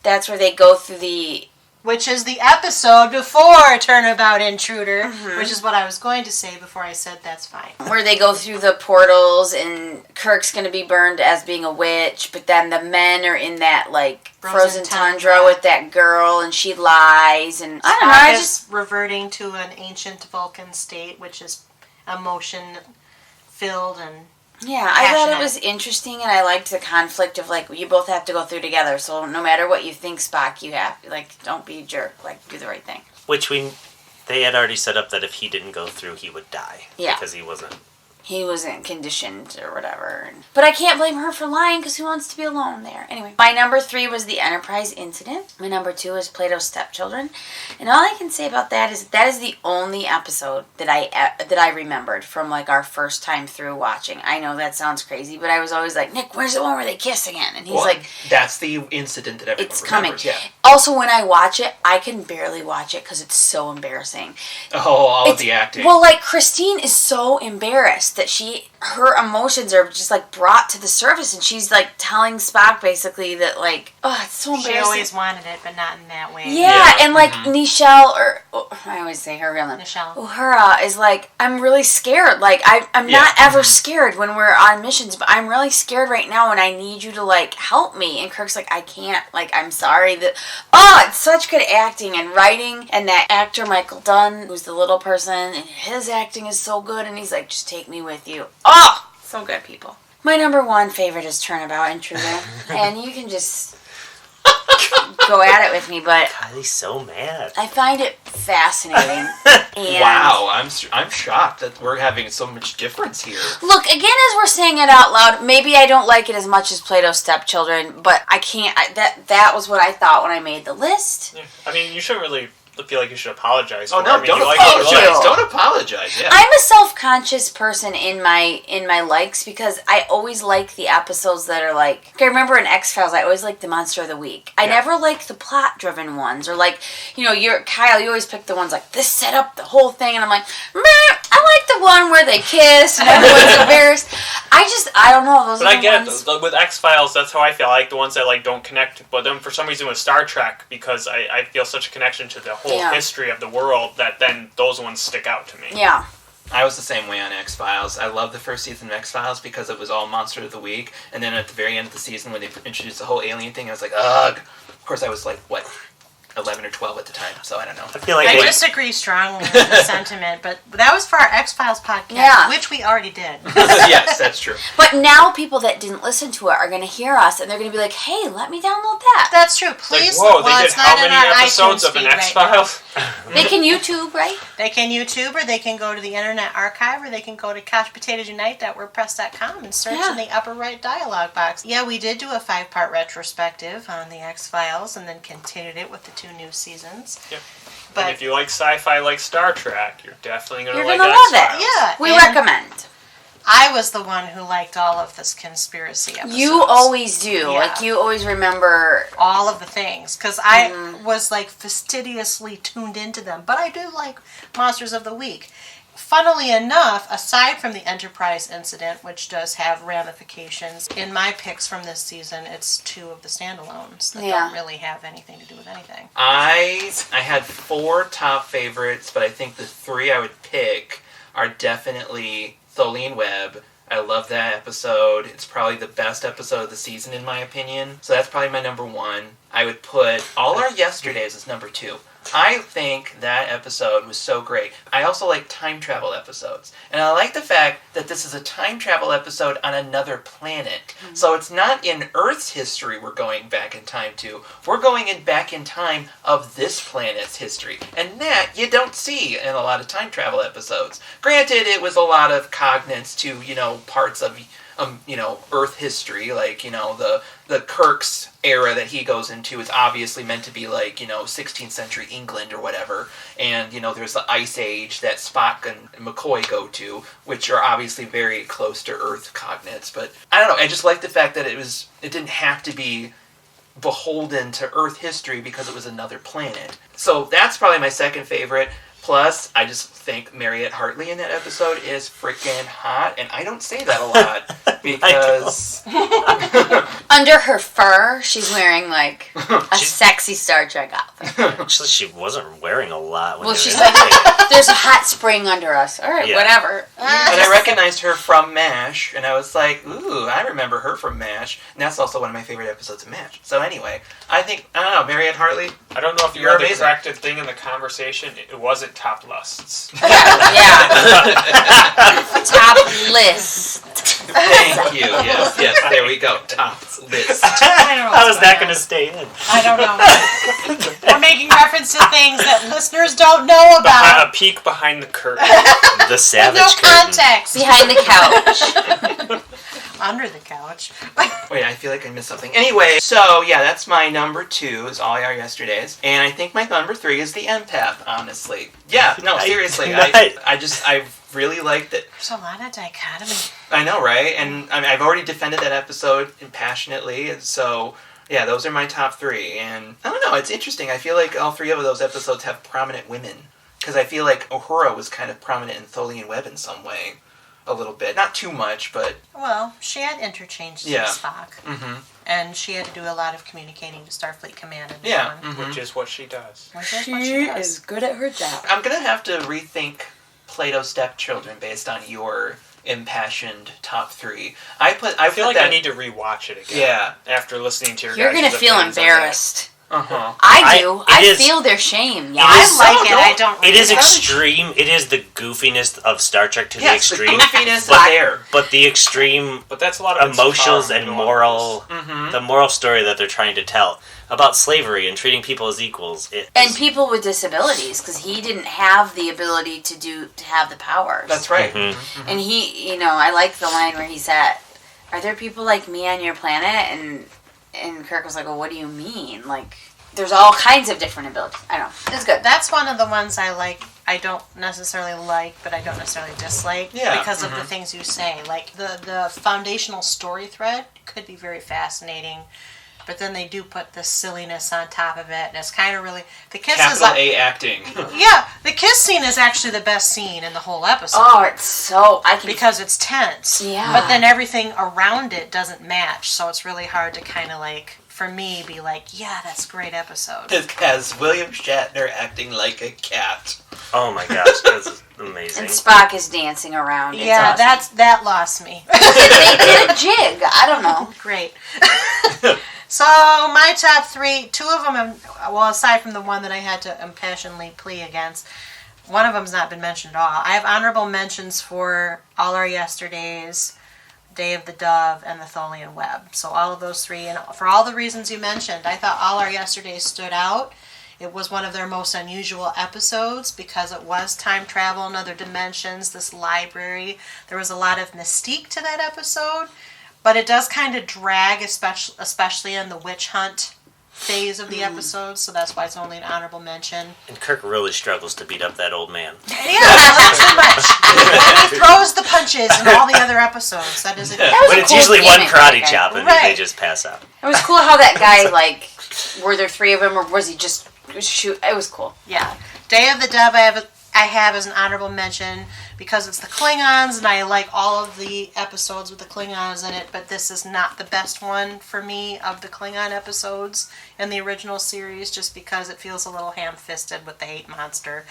That's where they go through the... Which is the episode before Turnabout Intruder, which is what I was going to say before I said that's fine. where they go through the portals and Kirk's going to be burned as being a witch, but then the men are in that, like, frozen tundra with that girl and she lies and... I don't know, I Spock just... is reverting to an ancient Vulcan state, which is emotion-filled and... Yeah, I thought it passionate. was interesting, and I liked the conflict of, like, you both have to go through together, so no matter what you think, Spock, you have, like, don't be a jerk, like, do the right thing. Which they had already set up that if he didn't go through, he would die. Yeah. Because he wasn't. He wasn't conditioned or whatever. But I can't blame her for lying, because who wants to be alone there? Anyway, my number 3 was the Enterprise incident. My number 2 is Plato's Stepchildren. And all I can say about that is the only episode that I remembered from, like, our first time through watching. I know that sounds crazy, but I was always like, Nick, where's the one where they kiss again? And he's Well, like... that's the incident that everyone It's coming. remembers. Yeah. Also, when I watch it, I can barely watch it because it's so embarrassing. Oh, all of the acting. Well, like, Christine is so embarrassed that her emotions are just, like, brought to the surface, and she's, like, telling Spock, basically, that, like, oh, it's so embarrassing. She always wanted it, but not in that way. Yeah, and, like, Nichelle, or, I always say her real name. Nichelle. Uhura is like, I'm really scared. Like, I'm not ever scared when we're on missions, but I'm really scared right now, and I need you to, like, help me. And Kirk's like, I can't. Like, I'm sorry that... Oh, it's such good acting and writing. And that actor, Michael Dunn, who's the little person, and his acting is so good. And he's like, just take me with you. Oh, so good, people. My number 1 favorite is Turnabout Intruder. And you can just go at it with me, but Kylie's so mad. I find it fascinating. And wow, I'm shocked that we're having so much difference here. look, again, as we're saying it out loud, maybe I don't like it as much as Plato's Stepchildren, but I can't. That was what I thought when I made the list. Yeah. I mean, you shouldn't really feel like you should apologize. Oh for. no! I mean, Don't you like what you apologize. like. Don't apologize. Yeah. I'm a self-conscious person in my likes because I always like the episodes that are like. I remember in X-Files, I always like the Monster of the Week. I never like the plot-driven ones, or like, you know, Kyle. You always pick the ones like this set up the whole thing, and I'm like, meh. I like the one where they kiss and everyone's embarrassed. I don't know. Those But are the I get ones. it. With X-Files, that's how I feel. I like the ones that like don't connect. But then for some reason with Star Trek, because I feel such a connection to the whole history of the world, that then those ones stick out to me. Yeah. I was the same way on X-Files. I loved the first season of X-Files because it was all Monster of the Week, and then at the very end of the season when they introduced the whole alien thing, I was like, ugh. Of course, I was like, what, 11 or 12 at the time, so I don't know. I feel like I disagree strongly with the sentiment, but that was for our X-Files podcast, which we already did. Yes, that's true. But now people that didn't listen to it are going to hear us, and they're going to be like, hey, let me download that. That's true. Please, Like, whoa, well, they did it's how not in many our episodes iTunes of an feed right X-Files? They can YouTube, right? They can YouTube, or they can go to the Internet Archive, or they can go to couchpotatoesunite.wordpress.com and search in the upper right dialogue box. Yeah, we did do a 5-part retrospective on the X-Files, and then continued it with the 2 new seasons. Yep. But And if you like sci-fi like Star Trek, you're definitely going to You're like gonna love X-Files. it. yeah, We and recommend. I was the one who liked all of this conspiracy episodes. You always do. Yeah. Like, you always remember. all of the things, because I was like fastidiously tuned into them. But I do like Monsters of the Week. Funnily enough, aside from the Enterprise incident, which does have ramifications, in my picks from this season, it's 2 of the standalones that don't really have anything to do with anything. I had 4 top favorites, but I think the 3 I would pick are definitely Selene Webb. I love that episode. It's probably the best episode of the season in my opinion. So that's probably my number 1. I would put All Our Yesterdays as number 2. I think that episode was so great. I also like time travel episodes. And I like the fact that this is a time travel episode on another planet. So it's not in Earth's history we're going back in time to. We're going back in time of this planet's history. And that you don't see in a lot of time travel episodes. Granted, it was a lot of cognates to, parts of Earth history, like, the Kirk's era that he goes into is obviously meant to be like, 16th century England or whatever. And, there's the Ice Age that Spock and McCoy go to, which are obviously very close to Earth cognates. But I don't know, I just like the fact that it didn't have to be beholden to Earth history because it was another planet. So that's probably my second favorite. Plus, I just think Mariette Hartley in that episode is freaking hot, and I don't say that a lot because Under her fur, she's wearing like a sexy Star Trek outfit. Actually, she wasn't wearing a lot. When Well, they she's were like, dating. there's a hot spring under us. All right, Yeah. whatever. and I recognized her from MASH, and I was like, ooh, I remember her from MASH, and that's also one of my favorite episodes of MASH. So anyway, I don't know, Mariette Hartley, I don't know if you You're heard the amazing. corrected thing in the conversation. It wasn't top lusts. Yeah. Top list. thank you, yes, there we go, top list. How is that going to stay in? I don't know. We're making reference to things that listeners don't know about. A peek behind the curtain. The savage No curtain. context. Behind the couch. Under the couch. Wait, I feel like I missed something. Anyway, so yeah, that's my number 2 is All Our Yesterdays. And I think my number 3 is The Empath, honestly. Yeah, no, seriously. I really liked it. There's a lot of dichotomy. I know, right? And I mean, I've already defended that episode passionately, and so yeah, those are my top 3. And I don't know, it's interesting. I feel like all 3 of those episodes have prominent women. Because I feel like Uhura was kind of prominent in Selene Webb in some way. A little bit. Not too much, but... Well, she had interchanges with Spock. Mm-hmm. And she had to do a lot of communicating to Starfleet Command and Yeah. so on. Mm-hmm. Which is what she does. Which is what she does. is good at her job. I'm going to have to rethink Plato's Stepchildren based on your impassioned top 3. I feel like that, I need to rewatch it again. Yeah. After listening to your You're guys' going to feel opinions on that. embarrassed. Uh-huh. I do. I- it I is- feel their shame. Yeah. I is- like it. I don't It is really. extreme. It is the goofiness of Star Trek to the Yes, the extreme. goofiness but, there. but the extreme But that's a lot of its emotions charm and and moral, Mhm. the moral story that they're trying to tell about slavery and treating people as equals. And people with disabilities, because he didn't have the ability to have the powers. That's right. Mhm. Mhm. And he, I like the line where he said, "Are there people like me on your planet?" And Kirk was like, "Well, what do you mean? Like, there's all kinds of different abilities. I don't know. It's good. That's one of the ones I like. I don't necessarily like, but I don't necessarily dislike because of the things you say. Like the foundational story thread could be very fascinating, but then they do put the silliness on top of it, and it's kind of really the kiss Capital is like, A acting. Yeah, the kiss scene is actually the best scene in the whole episode. Oh, it's so because it's tense. Yeah. But then everything around it doesn't match, so it's really hard to kind of like, for me, be like, yeah, that's a great episode. It has William Shatner acting like a cat. Oh my gosh, that's amazing. And Spock is dancing around. It's Yeah, awesome. that lost me. They did a jig. I don't know. Great. So my top 3, 2 of them, well, aside from the one that I had to impassionedly plea against, one of them's not been mentioned at all. I have honorable mentions for All Our Yesterdays, Day of the Dove, and the Tholian Web. So all of those 3, and for all the reasons you mentioned, I thought All Our Yesterdays stood out. It was one of their most unusual episodes because it was time travel in other dimensions, this library. There was a lot of mystique to that episode, but it does kind of drag, especially in the witch hunt phase of the episode, so that's why it's only an honorable mention. And Kirk really struggles to beat up that old man. Yeah, not too much. And he throws the punches in all the other episodes. That is it. But it's usually one karate chop and they just pass out. It was cool how that guy, like, were there 3 of them, or was he just shoot? It was cool. Yeah. Day of the Dove I have as an honorable mention because it's the Klingons, and I like all of the episodes with the Klingons in it, but this is not the best one for me of the Klingon episodes in the original series, just because it feels a little ham-fisted with the hate monster.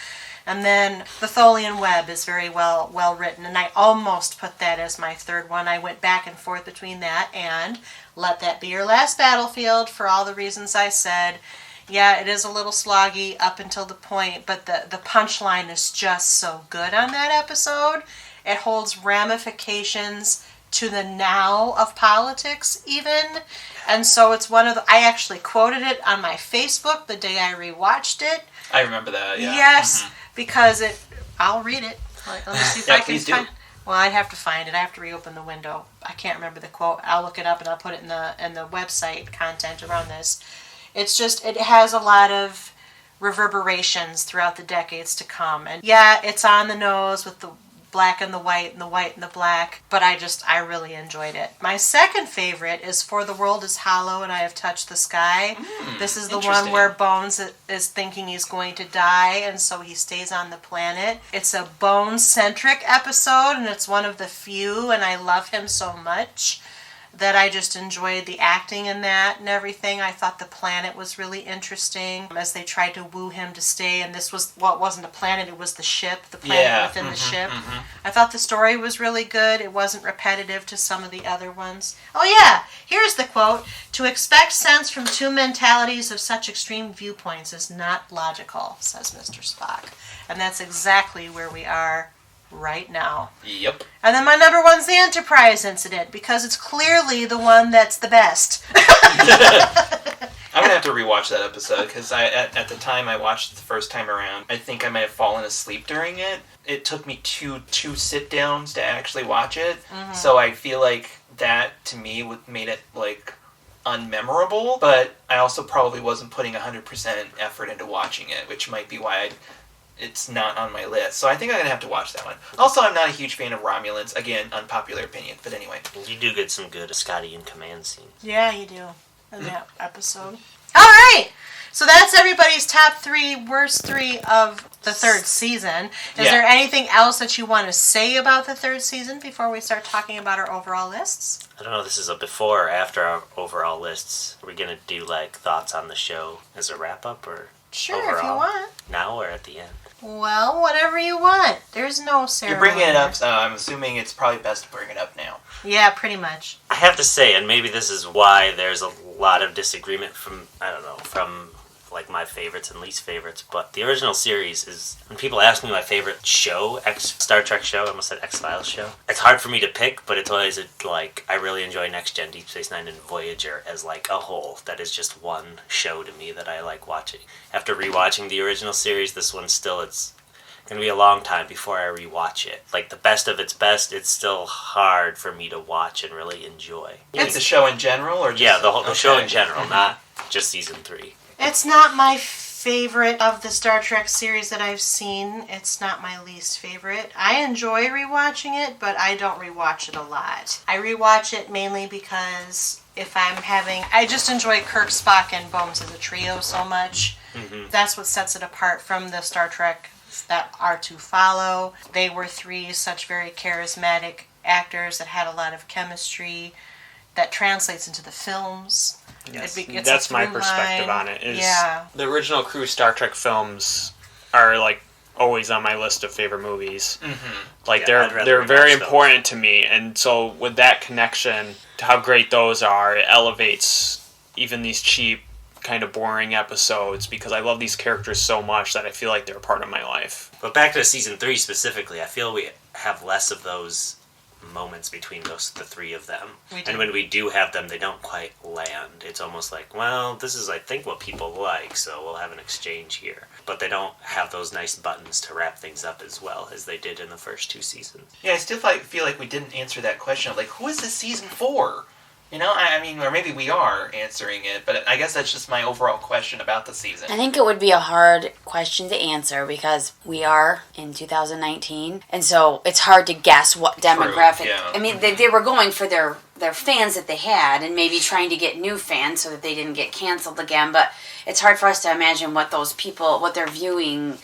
And then the Tholian Web is very well written, and I almost put that as my 3rd one. I went back and forth between that and Let That Be Your Last Battlefield for all the reasons I said. Yeah, it is a little sloggy up until the point, but the punchline is just so good on that episode. It holds ramifications to the now of politics, even. And so it's one of the... I actually quoted it on my Facebook the day I rewatched it. I remember that, yeah. Yes, because it... I'll read it. Let me see if I can please find... do. Well, I'd have to find it. I have to reopen the window. I can't remember the quote. I'll look it up and I'll put it in the website content around this. It's just, it has a lot of reverberations throughout the decades to come. And yeah, it's on the nose with the black and the white and the white and the black, but I really enjoyed it. My second favorite is For the World is Hollow and I Have Touched the Sky. This is the one where Bones is thinking he's going to die, and so he stays on the planet. It's a Bones-centric episode, and it's one of the few, and I love him so much that I just enjoyed the acting in that and everything. I thought the planet was really interesting as they tried to woo him to stay, and this was, well, it wasn't a planet, it was the ship, the planet within the ship. I thought the story was really good. It wasn't repetitive to some of the other ones. Oh yeah, here's the quote. To expect sense from 2 mentalities of such extreme viewpoints is not logical, says Mr. Spock. And that's exactly where we are right now. Yep. And then my number 1's the Enterprise incident, because it's clearly the one that's the best. I'm going to have to rewatch that episode, because at the time I watched it the first time around, I think I may have fallen asleep during it. It took me two sit-downs to actually watch it, so I feel like that, to me, made it, like, unmemorable, but I also probably wasn't putting 100% effort into watching it, which might be why it's not on my list. So I think I'm going to have to watch that one. Also, I'm not a huge fan of Romulans. Again, unpopular opinion. But anyway. You do get some good Scotty in command scenes. Yeah, you do. In that episode. Alright! So that's everybody's top 3, worst 3 of the 3rd season. Is there anything else that you want to say about the 3rd season before we start talking about our overall lists? I don't know if this is a before or after our overall lists. Are we going to do, like, thoughts on the show as a wrap-up, or Sure, overall? If you want. Now or at the end? Well, whatever you want. There's no ceremony. You're bringing it up, so I'm assuming it's probably best to bring it up now. Yeah, pretty much. I have to say, and maybe this is why there's a lot of disagreement from like my favorites and least favorites, but the original series is, when people ask me my favorite show, Star Trek show, I almost said X-Files show, it's hard for me to pick, but it's always like, I really enjoy Next Gen, Deep Space Nine, and Voyager as like a whole. That is just one show to me that I like watching. After rewatching the original series, this one still, it's going to be a long time before I rewatch it. Like, the best of its best, it's still hard for me to watch and really enjoy. It's the show in general, or just... Yeah, the show in general, not just season 3. It's not my favorite of the Star Trek series that I've seen. It's not my least favorite. I enjoy rewatching it, but I don't rewatch it a lot. I rewatch it mainly because I just enjoy Kirk, Spock, and Bones as a trio so much. Mm-hmm. That's what sets it apart from the Star Trek that are to follow. They were three such very charismatic actors that had a lot of chemistry that translates into the films. Yes, that's my perspective on it. The original crew Star Trek films are like always on my list of favorite movies. Mm-hmm. Like they're very important to me, and so with that connection to how great those are, it elevates even these cheap, kind of boring episodes because I love these characters so much that I feel like they're a part of my life. But back to season 3 specifically, I feel we have less of those moments between the three of them. And when we do have them, they don't quite land. It's almost like, well, this is, I think, what people like, so we'll have an exchange here. But they don't have those nice buttons to wrap things up as well as they did in the first 2 seasons. Yeah, I still feel like we didn't answer that question of, like, who is this season for? You know, I mean, or maybe we are answering it, but I guess that's just my overall question about the season. I think it would be a hard question to answer because we are in 2019, and so it's hard to guess what demographic. True, yeah. I mean, they were going for their fans that they had, and maybe trying to get new fans so that they didn't get canceled again. But it's hard for us to imagine what those people, what their viewing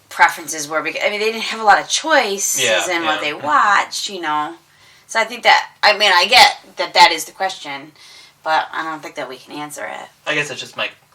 preferences were. Because, I mean, they didn't have a lot of choices in what they watched, you know. So I think that, I mean, I get that is the question, but I don't think that we can answer it. I guess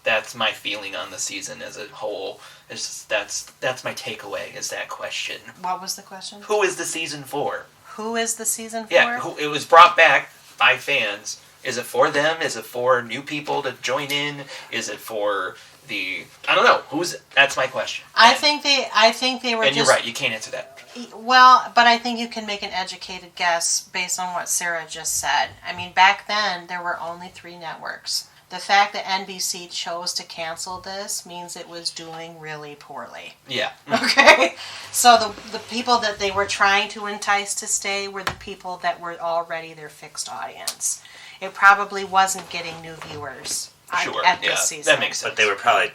that's my feeling on the season as a whole. It's just, that's my takeaway, is that question. What was the question? Who is the season for? Who is the season for? Yeah, it was brought back by fans. Is it for them? Is it for new people to join in? Is it for I don't know. That's my question. I think they were and you're right, you can't answer that. Well, but I think you can make an educated guess based on what Sarah just said. I mean, back then, there were only 3 networks. The fact that NBC chose to cancel this means it was doing really poorly. Yeah. Okay? So the people that they were trying to entice to stay were the people that were already their fixed audience. It probably wasn't getting new viewers at this season. That makes sense. But they were probably,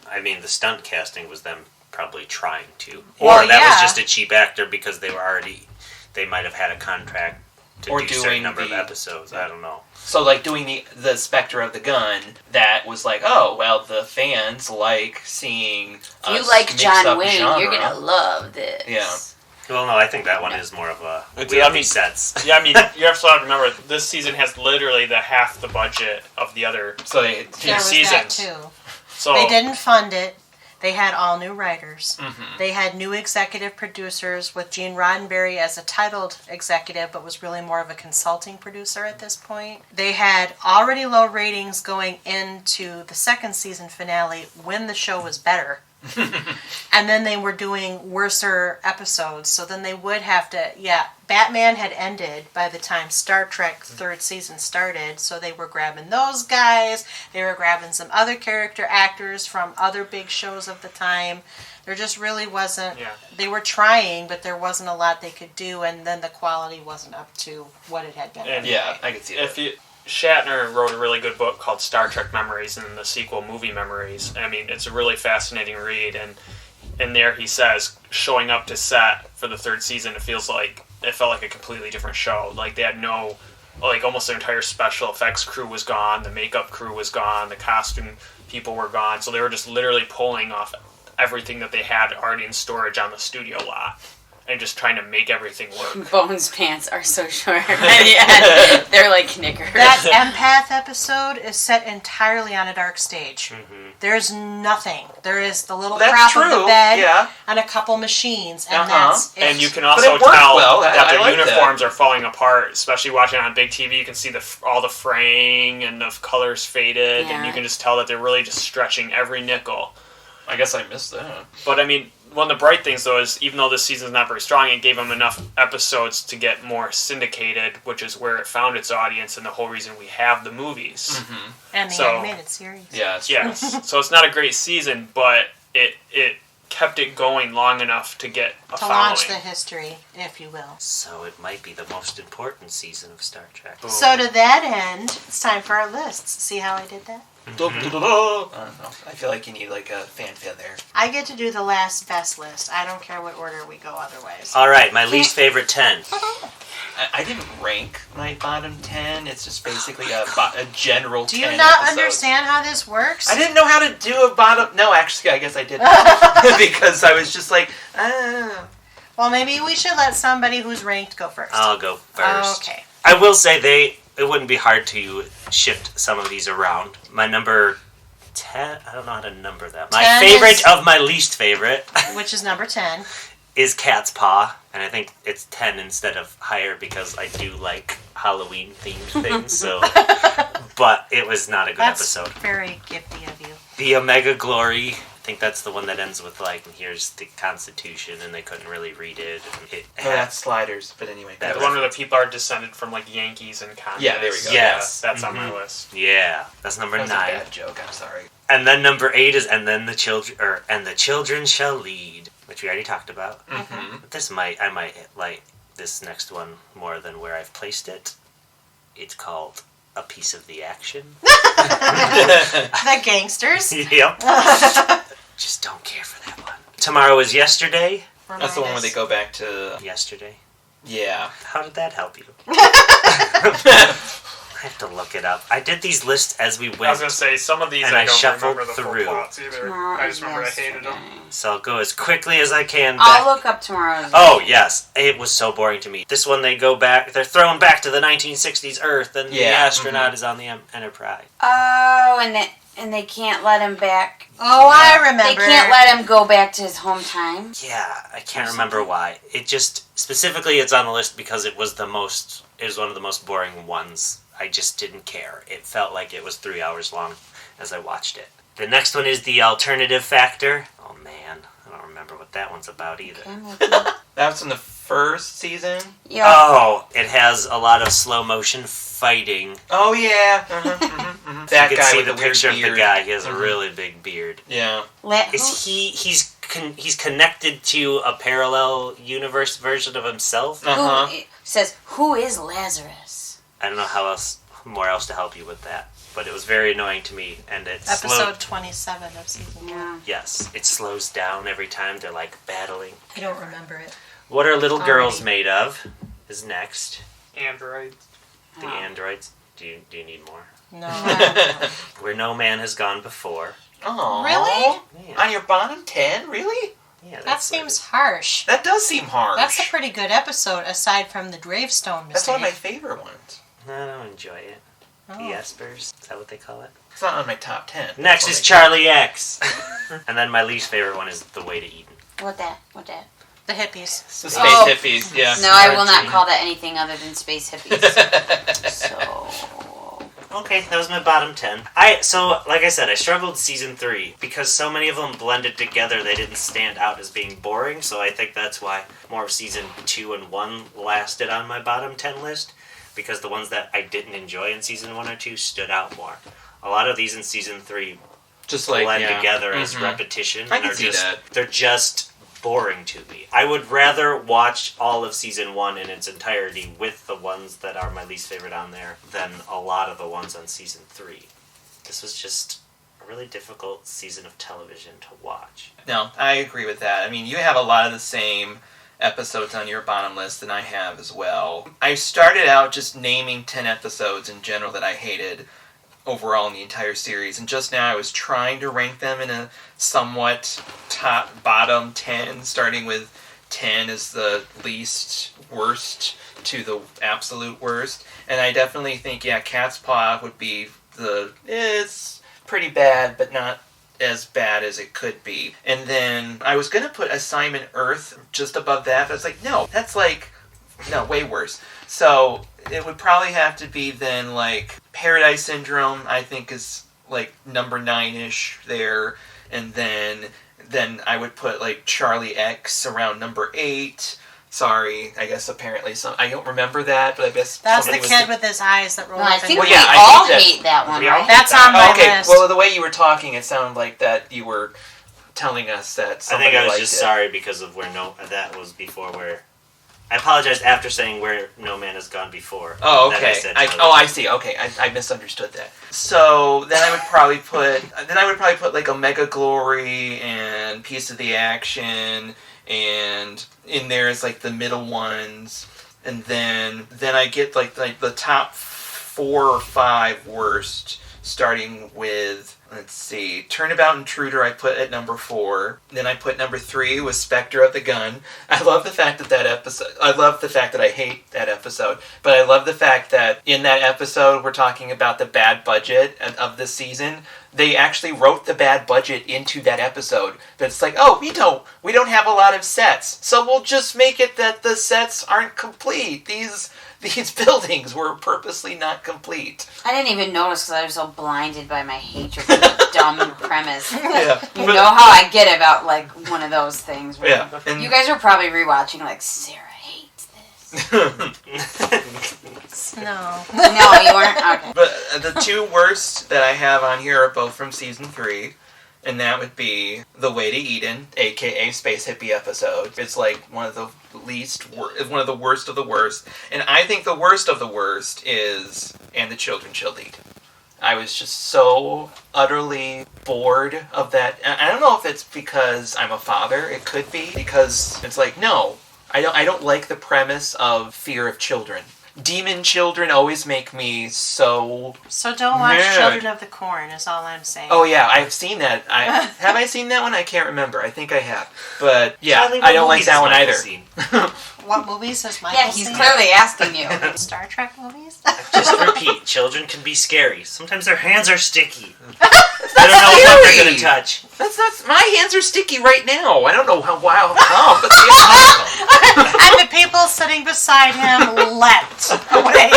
I mean, the stunt casting was them probably trying to. Or that was just a cheap actor because they might have had a contract to do a certain number of episodes. I don't know. So, like, doing the Spectre of the Gun, that was like, oh, well, the fans like seeing If you like John Wayne, you're going to love this. Yeah. Well, no, I think that one is more of a sets. Yeah, I mean, you have to remember, this season has literally half the budget of the other 2 seasons. That too. So they didn't fund it. They had all new writers. Mm-hmm. They had new executive producers with Gene Roddenberry as a titled executive, but was really more of a consulting producer at this point. They had already low ratings going into the 2nd season finale when the show was better. And then they were doing worser episodes, so then they would have to, Batman had ended by the time Star Trek 3rd season started, so they were grabbing those guys, they were grabbing some other character actors from other big shows of the time. There just really wasn't, they were trying, but there wasn't a lot they could do, and then the quality wasn't up to what it had been. And yeah, I can see that. Shatner wrote a really good book called Star Trek Memories and the sequel Movie Memories. I mean, it's a really fascinating read, and in there he says, showing up to set for the 3rd season, it felt like a completely different show. Like, they had almost their entire special effects crew was gone, the makeup crew was gone, the costume people were gone, so they were just literally pulling off everything that they had already in storage on the studio lot. And just trying to make everything work. Bones' pants are so short. Yeah, they're like knickers. That empath episode is set entirely on a dark stage. Mm-hmm. There's nothing. There is the little prop of the bed and a couple machines, and that's it. And you can also tell that their uniforms are falling apart, especially watching on big TV. You can see all the fraying and the colors faded, and you can just tell that they're really just stretching every nickel. I guess I missed that. But I mean, one of the bright things, though, is even though this season's not very strong, it gave them enough episodes to get more syndicated, which is where it found its audience and the whole reason we have the movies. Mm-hmm. And the animated series. Yeah, it's true. So it's not a great season, but it kept it going long enough to get a following. To launch the history, if you will. So it might be the most important season of Star Trek. So to that end, it's time for our lists. See how I did that? I don't know. I feel like you need like a fanfare there. I get to do the last best list. I don't care what order we go otherwise. All right, my least favorite 10. I didn't rank my bottom 10. It's just basically a general 10 Do you not episodes. understand how this works? I didn't know how to do a bottom... No, actually, I guess I did. Because I was just like, Well, maybe we should let somebody who's ranked go first. I'll go first. Okay. I will say it wouldn't be hard to shift some of these around. My number 10, I don't know how to number that. My 10 favorite is- of my least favorite Which is number 10. is Cat's Paw. And I think it's 10 instead of higher because I do like Halloween themed things. So, but it was not a good That's episode. very gifty of you. The Omega Glory. I think that's the one that ends with like, here's the Constitution, and they couldn't really read it. And it no, that's Sliders. But anyway. That The one where the people are descended from like Yankees and communists. Yeah, there we go. Yes. Yeah, that's on my list. Yeah, that's number That was 9. a bad joke. I'm sorry. And then number 8 is and then the children shall lead, which we already talked about. Mm-hmm. But I might like this next one more than where I've placed it. It's called A Piece of the Action. The gangsters. Yep. Just don't care for that one. Tomorrow is yesterday. That's the one where they go back to... Yesterday. Yeah. How did that help you? I have to look it up. I did these lists as we went. I was gonna say some of these And I I don't shuffled remember the full through. plots either. I just remember I hated them. So I'll go as quickly as I can. I'll look up tomorrow's. Oh, yes. It was so boring to me. This one, they go back, they're thrown back to the 1960s Earth, and the Yeah, astronaut is on the Enterprise. Oh, and they can't let him back. Oh, I They remember. can't let him go back to his home time. Yeah, I can't remember why. It just, specifically, it's on the list because it was one of the most boring ones. I just didn't care. It felt like it was 3 hours long as I watched it. The next one is The Alternative Factor. Oh, man. I don't remember what that one's about either. That was in the first season? Yeah. Oh, it has a lot of slow motion fighting. Oh, yeah. That You can guy see with the the weird picture beard. of the guy. He has a really big beard. Yeah. Is he's connected to a parallel universe version of himself? Uh-huh. Who, it says, who is Lazarus? I don't know how else to help you with that, but it was very annoying to me, and it Episode 27 of season 1. Yeah. Yes, it slows down every time they're like battling. I don't remember it. What are little girls Alrighty. made of? Is next. Android. The androids. Do you need more? No. I don't know. Where no man has gone before. Oh. Really? Yeah, On your bottom 10? Really? yeah That that's seems harsh. That does seem harsh. That's a pretty good episode, aside from the gravestone That's mistake. one of my favorite ones. I don't enjoy it. Oh. The Espers. Is that what they call it? It's not on my top 10. Next is Charlie X. And then my least favorite one is The Way to Eden. What that? The hippies. The space Oh. hippies, yeah. No, I will not call that anything other than space hippies. So... Okay, that was my bottom 10. So, like I said, I struggled season 3 because so many of them blended together. They didn't stand out as being boring. So I think that's why more of season 2 and 1 lasted on my bottom 10 list, because the ones that I didn't enjoy in season 1 or 2 stood out more. A lot of these in season 3 Just like, blend yeah. together as Mhm. repetition. I and can are see just, that. They're just boring to me. I would rather watch all of season 1 in its entirety with the ones that are my least favorite on there than a lot of the ones on season 3. This was just a really difficult season of television to watch. No, I agree with that. I mean, you have a lot of the same episodes on your bottom list than I have as well. I started out just naming 10 episodes in general that I hated overall in the entire series, and just now I was trying to rank them in a somewhat bottom 10, starting with 10 as the least worst to the absolute worst, and I definitely think, yeah, Cat's Paw would be it's pretty bad, but not as bad as it could be. And then I was going to put Assignment Earth just above that, but it's like, no, that's way worse. So it would probably have to be then like Paradise Syndrome, I think is like number 9-ish there, and then I would put like Charlie X around number 8. Sorry, I guess apparently I don't remember that, but I guess That's the somebody kid with his eyes that roll No, I up think and we yeah, I all think that- hate that one, We all right? That's on my okay, list. well, the way you were talking, it sounded like that you were telling us that I somebody think I was liked just it. sorry because of that was before where I apologize after saying Where No Man Has Gone Before. Oh, Then okay. said I see. Okay, I misunderstood that. So then I would probably put like Omega Glory and Piece of the Action, and in there is like the middle ones, and then I get like the top 4 or 5 worst, starting with, let's see, Turnabout Intruder I put at number 4. Then I put number 3 was Spectre of the Gun. I love the fact that I hate that episode, but I love the fact that in that episode we're talking about the bad budget of the season. They actually wrote the bad budget into that episode. That it's like, oh, we don't have a lot of sets, so we'll just make it that the sets aren't complete. These buildings were purposely not complete. I didn't even notice because I was so blinded by my hatred for the dumb premise. Yeah. You know how I get about like one of those things. Where Yeah. And you guys are probably rewatching like, Sarah hates this. No. No, you weren't? Okay. But the 2 worst that I have on here are both from season 3. And that would be The Way to Eden, aka Space Hippie episode. It's like one of the worst of the worst. And I think the worst of the worst is And the Children Shall Lead. I was just so utterly bored of that. I don't know if it's because I'm a father. It could be because it's like, no, I don't like the premise of fear of children. Demon children always make me so... So don't watch mad. Children of the Corn, is all I'm saying. Oh yeah, I've seen that. Have I seen that one? I can't remember. I think I have. But yeah, Kylie, I don't what like that one movies either. has Michael seen? What movies has Michael Yeah, he's seen? clearly asking you. Star Trek movies? Just repeat, children can be scary. Sometimes their hands are sticky. They don't know what they're going to touch. That's my hands are sticky right now. I don't know how but they are. And the people sitting beside him leapt away.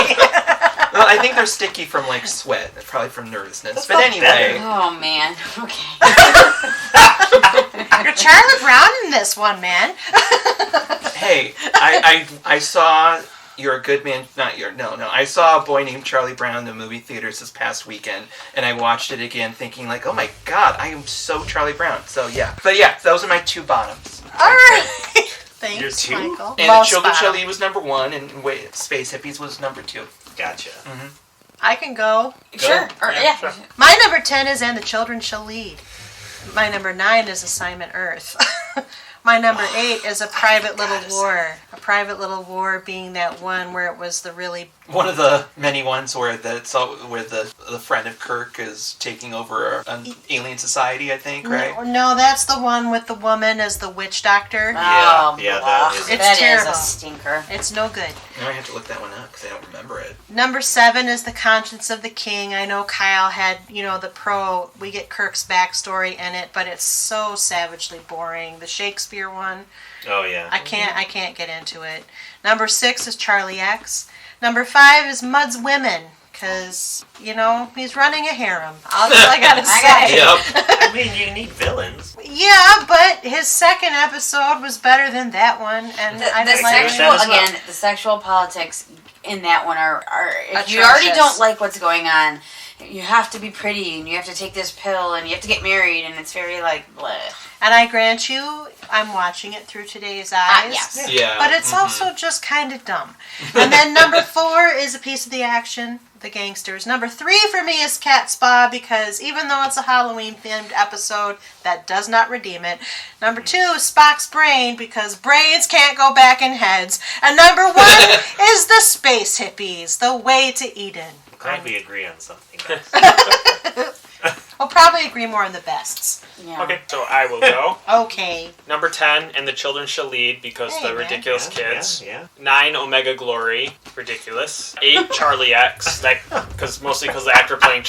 Well, I think they're sticky from like sweat, probably from nervousness. But anyway, Oh, man. Okay. You're Charlie Brown in this one, man. hey, I saw You're a Good Man. I saw A Boy Named Charlie Brown in the movie theaters this past weekend, and I watched it again, thinking like, oh my god, I am so Charlie Brown. So yeah, but yeah, those are my 2 bottoms. All right. Thanks, Your 2? Michael. And Most The Children Shall bottom. Lead was number 1, and Space Hippies was number 2. Gotcha. I can go. Sure. Or, yeah. sure. My number 10 is And the Children Shall Lead. My number 9 is Assignment Earth. My number 8 is A Private Little War. A Private Little War being that one where it was the really... One of the many ones where the friend of Kirk is taking over an alien society, I think, right? No, that's the one with the woman as the witch doctor. Oh, Yeah, blah. that is- It's That terrible. is a stinker. It's no good. Now I have to look that one up because I don't remember it. Number 7 is The Conscience of the King. I know Kyle had, we get Kirk's backstory in it, but it's so savagely boring. The Shakespeare one, Oh, yeah. I can't get into it. Number 6 is Charlie X. Number 5 is Mud's Women, because, he's running a harem. All I gotta say. I mean, you need villains. Yeah, but his second episode was better than that one, and I The didn't like sexual, it. again, the sexual politics in that one are if you already Atrocious. don't like what's going on, you have to be pretty, and you have to take this pill, and you have to get married, and it's very, bleh. And I grant you, I'm watching it through today's eyes. Yes. Yeah. But it's also just kind of dumb. And then number 4 is A Piece of the Action, The Gangsters. Number 3 for me is Cat Spa, because even though it's a Halloween-themed episode, that does not redeem it. Number 2 is Spock's Brain, because brains can't go back in heads. And number 1 is The Space Hippies, The Way to Eden. Glad we agree on something, guys. We'll probably agree more on the bests. Yeah. Okay, so I will go. Okay. Number 10, And the Children Shall Lead, because Hey, the man. ridiculous kids. Yeah. 9, Omega Glory, ridiculous. 8, Charlie X, mostly because the actor playing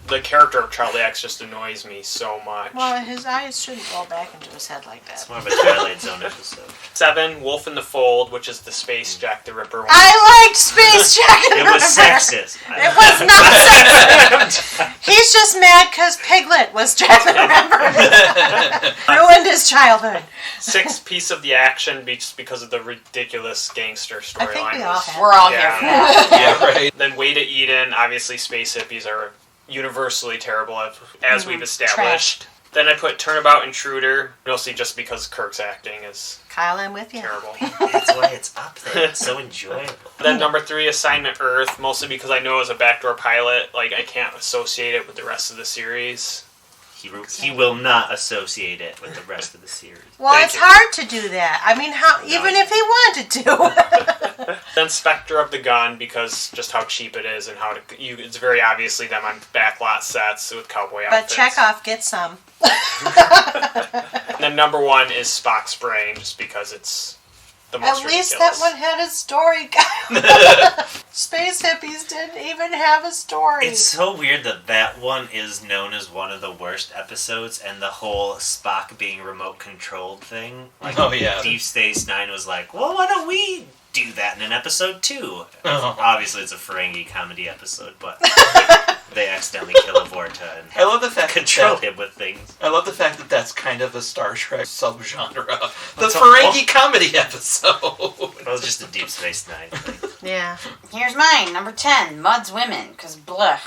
the character of Charlie X just annoys me so much. Well, his eyes shouldn't roll back into his head like It's that. more of a Twilight Zone episode. 7, Wolf in the Fold, which is the Space Jack the Ripper one. I liked Space Jack and It was River. sexist. It was not sexist. He's just mad because Piglet was Jack the Ripper. Ruined his childhood. 6, Piece of the Action, just because of the ridiculous gangster I think storyline. we all have. We're all Yeah. here for that. Yeah, right. Then Way to Eden, obviously Space Hippies are universally terrible, as we've established. Then I put Turnabout Intruder, mostly just because Kirk's acting is Kyle, I'm with you. terrible. That's why it's up there. It's so enjoyable. Then number 3, Assignment Earth, mostly because I know it was a backdoor pilot. Like, I can't associate it with the rest of the series. He will not associate it with the rest of the series. Well, Thank it's you. hard to do that. I mean, how even if he wanted to. Then Spectre of the Gun, because just how cheap it is and how it's very obviously them on backlot sets with cowboy But outfits. Chekhov gets some. And then number 1 is Spock's Brain, just because it's the most At least ridiculous. that one had a story. Space Hippies didn't even have a story. It's so weird that one is known as one of the worst episodes, and the whole Spock being remote controlled thing. Like, Oh, yeah. Deep Space Nine was like, well, why don't we do that in an episode 2? Oh. Obviously, it's a Ferengi comedy episode, but they accidentally kill a Vorta and I love the fact control that him with things. I love the fact that that's kind of a Star Trek subgenre. The What's up? Ferengi comedy episode. That was just a Deep Space Nine thing. Yeah, Here's mine. Number 10, Mud's Women, because blech.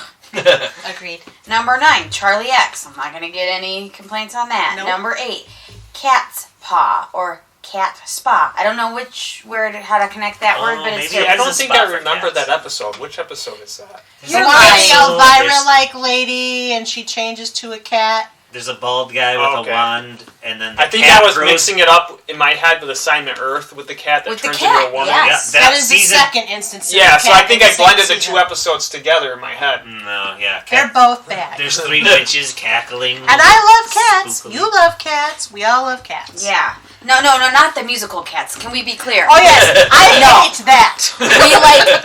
agreed. Number 9, Charlie X. I'm not going to get any complaints on that. Nope. Number 8, Cat's Paw, or Cat Spa. I don't know how to connect that word, but it's maybe I It is don't a think spot I for remember cats. that episode. Which episode is that? You're You're like lying. a There's- Elvira-like lady, and she changes to a cat. There's a bald guy with Okay. a wand, and then the I think cat I was grows- mixing it up in my head with Assignment Earth with the cat that With the turns cat, into a woman. yes. Yeah, That is season- the second instance. of Yeah, the so cat I think in I blended the same 2 episodes together in my head. No, yeah. They're both bad. There's 3 witches cackling. And I love cats. Spookily. You love cats. We all love cats. Yeah. No, not the musical cats. Can we be clear? Oh yes, I No. hate that. We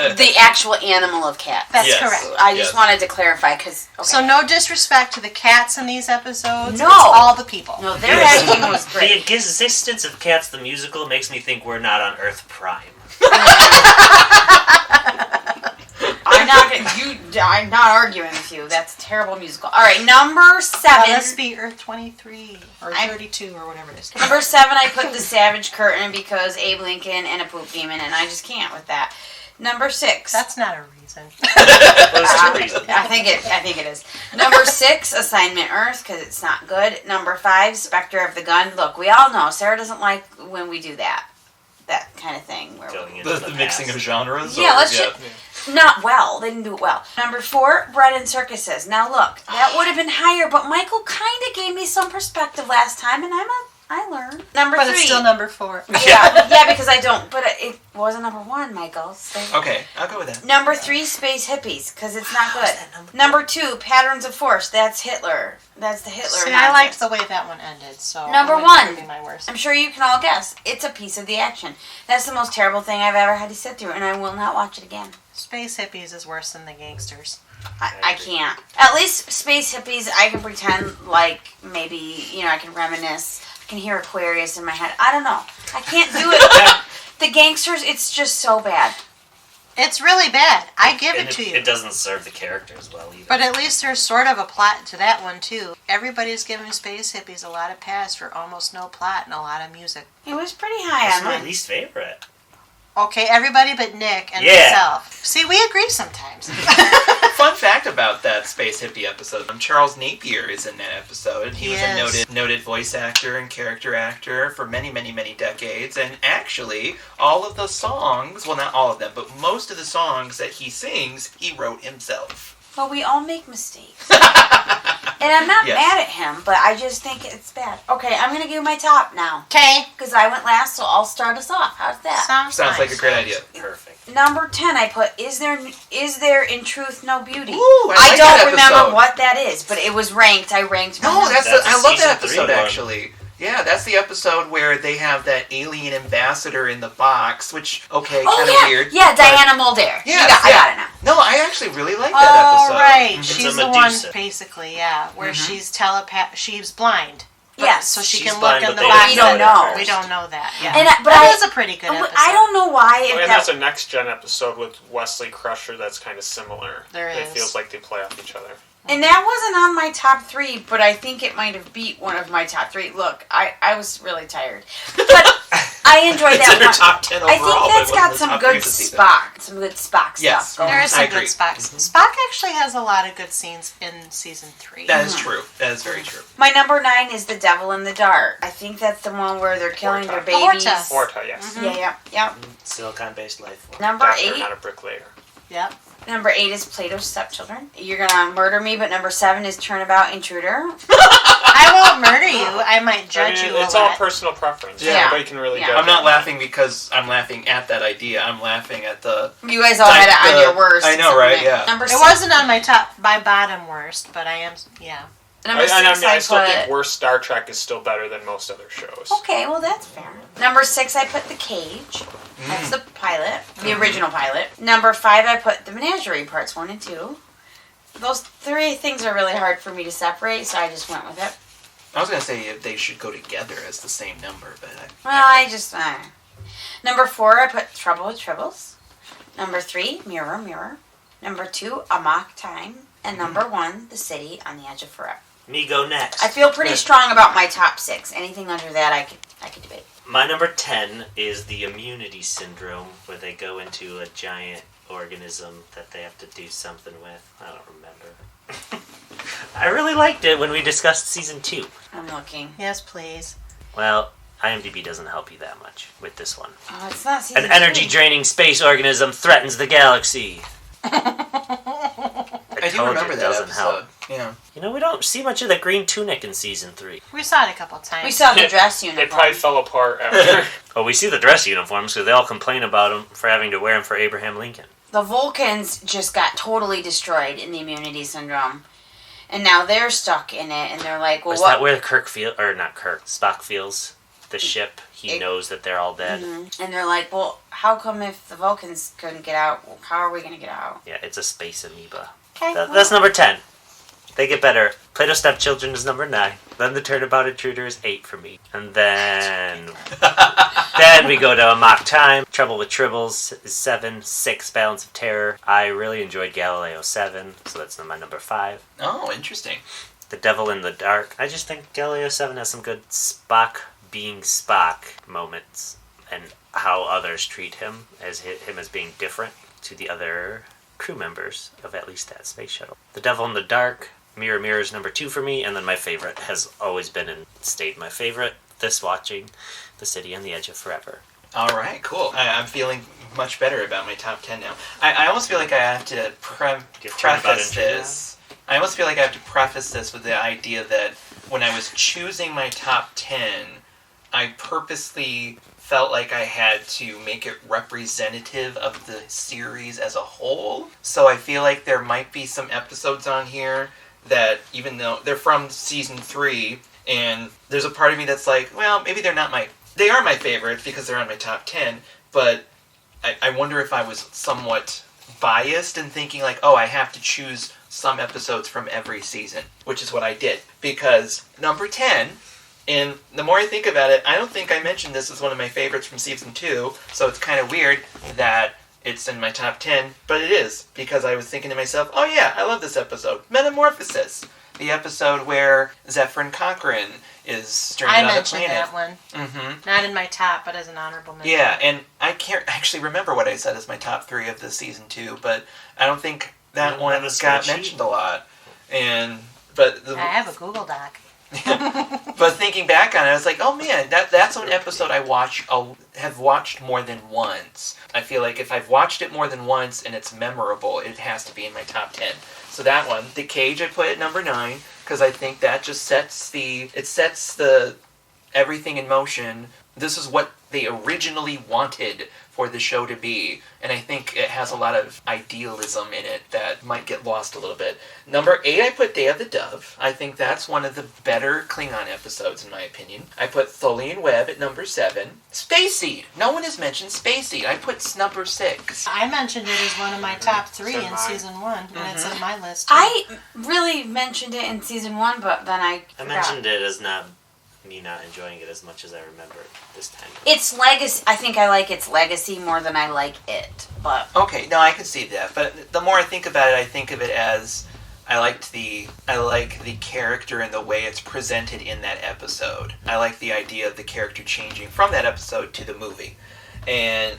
like the actual animal of cat. That's Yes. correct. I just Yes. wanted to clarify, because... Okay. So no disrespect to the cats in these episodes. No. It's all the people. No, their acting was The great. existence of Cats the musical makes me think we're not on Earth Prime. I'm not arguing with you. That's a terrible musical. All right, number Well, 7. let's be Earth 23 or I- 32 or whatever it is. Number 7, I put the Savage Curtain because Abe Lincoln and a poop demon, and I just can't with that. Number 6. That's not a reason. Those 2 reasons. I think it is. Number 6, Assignment Earth, because it's not good. Number 5, Spectre of the Gun. Look, we all know Sarah doesn't like when we do that kind of thing. Where Going into The mixing past. of genres? Yeah, or- let's not well. They didn't do it well. Number 4, Bread and Circuses. Now look, that would have been higher, but Michael kind of gave me some perspective last time, and I learned. Number But 3. it's still number 4. yeah, because I don't. But it wasn't number 1, Michael. So. Okay, I'll go with that. Number 3, Space Hippies, because it's not good. Number 2, Patterns of Force. That's Hitler. That's the Hitler. See, I liked nonsense. the way that one ended. So Number it 1. would be my worst. I'm sure you can all guess. It's a piece of the action. That's the most terrible thing I've ever had to sit through, and I will not watch it again. Space Hippies is worse than the Gangsters. I can't. At least Space Hippies, I can pretend like maybe, I can reminisce. I can hear Aquarius in my head. I don't know. I can't do it. The Gangsters, it's just so bad. It's really bad. I give And it to you. It doesn't serve the characters well either. But at least there's sort of a plot to that one, too. Everybody's giving Space Hippies a lot of pass for almost no plot and a lot of music. It was pretty high That's on my mine. least favorite. Okay, everybody but Nick and Yeah. myself. See, we agree sometimes. Fun fact about that Space Hippie episode, Charles Napier is in that episode. He was Yes. a noted voice actor and character actor for many, many, many decades. And actually, all of the songs, well, not all of them, but most of the songs that he sings, he wrote himself. But we all make mistakes. And I'm not Yes. mad at him, but I just think it's bad. Okay, I'm going to give my top now. Okay. Because I went last, so I'll start us off. How's that? Sounds Sounds like nice. a great idea. Perfect. Number 10, I put, is there in truth no beauty? Ooh, I like don't that remember episode. what that is, but it was ranked. I ranked No, mine. that's That's I a love season that 3 episode one. actually. Yeah, that's the episode where they have that alien ambassador in the box, which kind of weird. Yeah, but- Diana Muldaur. Yes, I got it now. No, I actually really like that Oh, episode. right. It's She's a the one, Medusa. basically, where she's she's blind. But- Yes. So she She's can blind, look in but the they box. We don't know. We don't know that. Yeah. And but that is a pretty good episode. I don't know why. If And that, that's a next gen episode with Wesley Crusher that's kind of similar. There It is. feels like they play off each other. and that wasn't on my top 3, but I think it might have beat one of my top 3. Look, I was really tired. But I enjoyed It's that in her one. top 10 overall. I think that's but it got wasn't some the top good three of the season. Spock Yes. stuff going. There is I some agree. good Spocks. Spock actually has a lot of good scenes in season 3. That is true. That is very true. My number 9 is The Devil in the Dark. I think that's the one where they're killing their Horta. babies. Horta. Horta, yes. Yeah. Silicon-based life form. Number Doctor, 8. not a bricklayer. Yep. Number 8 is Plato's Stepchildren. You're gonna murder me, but number 7 is Turnabout Intruder. I won't murder you. I might judge you a It's all lot. personal preference. Yeah. Nobody can really Yeah. judge I'm not it. laughing because I'm laughing at that idea. I'm laughing at the. You guys all had it on your worst. I know, right? Yeah. Number It 6. wasn't on my bottom worst, but I am, yeah. Number 6, I still put... think worst Star Trek is still better than most other shows. Okay, well that's fair. Number 6, I put The Cage. That's the pilot, the original pilot. Number 5, I put The Menagerie, parts 1 and 2. Those 3 things are really hard for me to separate, so I just went with it. I was gonna say if they should go together as the same number, but Well, I just... Number 4, I put Trouble with Tribbles. Number 3, Mirror, Mirror. Number 2, A Mock Time. And number 1, The City on the Edge of Forever. Me go next. I feel pretty strong about my top 6. Anything under that, I could debate. My number 10 is the immunity syndrome, where they go into a giant organism that they have to do something with. I don't remember. I really liked it when we discussed season 2. I'm looking. Yes, please. Well, IMDb doesn't help you that much with this one. Oh, it's not season An energy 3. draining space organism threatens the galaxy. I do remember that doesn't episode. help. Yeah. You know, we don't see much of the green tunic in season 3. We saw it a couple times. We saw the dress uniform. It probably fell apart after. Oh, we see the dress uniforms because they all complain about them for having to wear them for Abraham Lincoln. The Vulcans just got totally destroyed in the immunity syndrome. And now they're stuck in it, and they're like, well, Is what? that where Spock feels the ship? He knows that they're all dead. Mm-hmm. And they're like, well, how come if the Vulcans couldn't get out, how are we going to get out? Yeah, it's a space amoeba. Okay, That's number 10. They get better. Plato's Stepchildren is number 9. Then the Turnabout Intruder is 8 for me. And then... then we go to A Mock Time. Trouble with Tribbles is 7. 6, Balance of Terror. I really enjoyed Galileo 7, so that's my number 5. Oh, interesting. The Devil in the Dark. I just think Galileo 7 has some good Spock being Spock moments. And how others treat him as being different to the other crew members of at least that space shuttle. The Devil in the Dark, Mirror Mirror is number 2 for me, and then my favorite has always been and stayed my favorite, this watching, The City on the Edge of Forever. All right, cool. I'm feeling much better about my top 10 now. I almost feel like I have to preface this. I almost feel like I have to preface this with the idea that when I was choosing my top 10, I purposely felt like I had to make it representative of the series as a whole. So I feel like there might be some episodes on here that, even though they're from season 3, and there's a part of me that's like, well, maybe they're not they are my favorites because they're on my top 10, but I wonder if I was somewhat biased in thinking like, oh, I have to choose some episodes from every season, which is what I did. Because number 10, and the more I think about it, I don't think I mentioned this as one of my favorites from season 2, so it's kind of weird that it's in my top 10, but it is, because I was thinking to myself, oh yeah, I love this episode. Metamorphosis. The episode where Zephyr and Cochrane is stranded I on the mentioned planet. that one. Mm-hmm. Not in my top, but as an honorable mention. Yeah, and I can't actually remember what I said as my top 3 of this season 2, but I don't think that one have a got spreadsheet? mentioned a lot. I have a Google Doc. But thinking back on it, I was like, oh man, that's an episode I have watched more than once. I feel like if I've watched it more than once and it's memorable, it has to be in my top 10. So that one, The Cage, I put at number 9, because I think that just sets the everything in motion. This is what they originally wanted for the show to be, and I think it has a lot of idealism in it that might get lost a little bit. Number 8, I put Day of the Dove. I think that's one of the better Klingon episodes, in my opinion. I put Tholian Web at number 7. Space Seed. No one has mentioned Space Seed. I put number 6. I mentioned it as one of my top 3 So in mine. season 1, and it's on my list. Too. I really mentioned it in season 1, but then I I forgot. mentioned it as me not enjoying it as much as I remember this time. Its legacy. I think I like its legacy more than I like it. But Okay, no, I can see that. But the more I think about it, I think of it as I like the character and the way it's presented in that episode. I like the idea of the character changing from that episode to the movie. And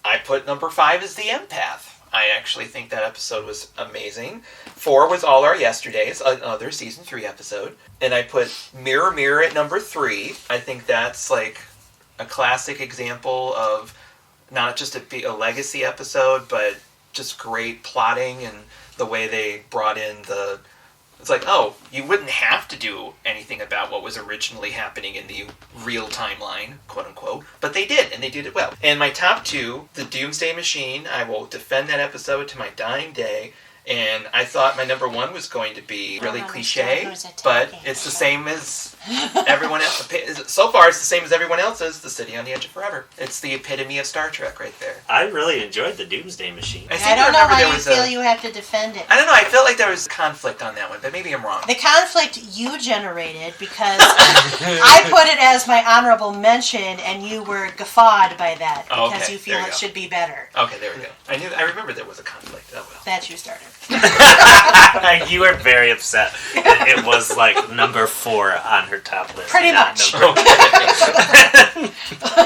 I put number 5 as the empath. I actually think that episode was amazing. 4 was All Our Yesterdays, another season 3 episode. And I put Mirror Mirror at number 3. I think that's like a classic example of not just a legacy episode, but just great plotting and the way they brought in it's like, oh, you wouldn't have to do anything about what was originally happening in the real timeline, quote unquote, but they did, and they did it well. And my top 2, The Doomsday Machine, I will defend that episode to my dying day. And I thought my number 1 was going to be really cliche, but it's the same as everyone else. So far, it's the same as everyone else's, The City on the Edge of Forever. It's the epitome of Star Trek right there. I really enjoyed the Doomsday Machine. I don't know why you feel you have to defend it. I don't know, I felt like there was conflict on that one, but maybe I'm wrong. The conflict you generated because I put it as my honorable mention and you were guffawed by that because you feel it should be better. Okay, there we go. I remember there was a conflict. Oh well. That you started. You were very upset that it was like number 4 on her top list. Pretty much.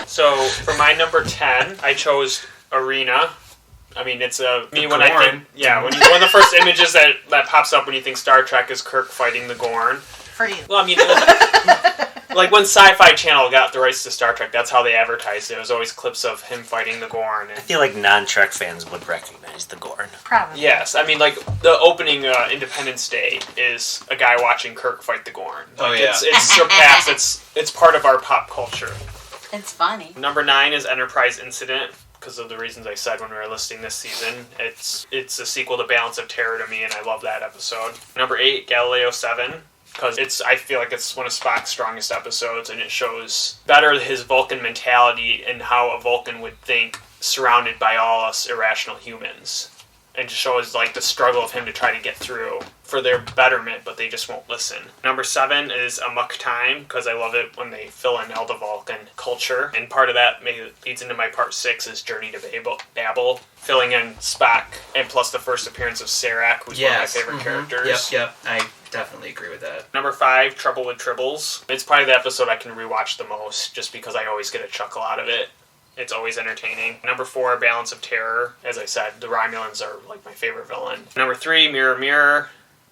So for my number 10, I chose Arena. I mean, it's me when I think one of the first images that pops up when you think Star Trek is Kirk fighting the Gorn. For you. Well, I mean, like when Sci-Fi Channel got the rights to Star Trek, that's how they advertised it. It was always clips of him fighting the Gorn. I feel like non-Trek fans would recognize the Gorn. Probably. Yes, I mean, like the opening Independence Day is a guy watching Kirk fight the Gorn. Like, it's surpassed. It's part of our pop culture. It's funny. Number 9 is Enterprise Incident. Because of the reasons I said when we were listing this season. It's a sequel to Balance of Terror to me, and I love that episode. Number 8, Galileo 7. Because I feel like it's one of Spock's strongest episodes, and it shows better his Vulcan mentality and how a Vulcan would think surrounded by all us irrational humans. And just shows like the struggle of him to try to get through for their betterment, but they just won't listen. Number 7 is Amok Time, because I love it when they fill in all the Vulcan culture. And part of that leads into my part 6 is Journey to Babel, filling in Spock, and plus the first appearance of Sarek, who's one of my favorite characters. Yep, I definitely agree with that. Number 5, Trouble with Tribbles. It's probably the episode I can rewatch the most, just because I always get a chuckle out of it. It's always entertaining. Number 4, Balance of Terror. As I said, the Romulans are like my favorite villain. Number 3, Mirror Mirror,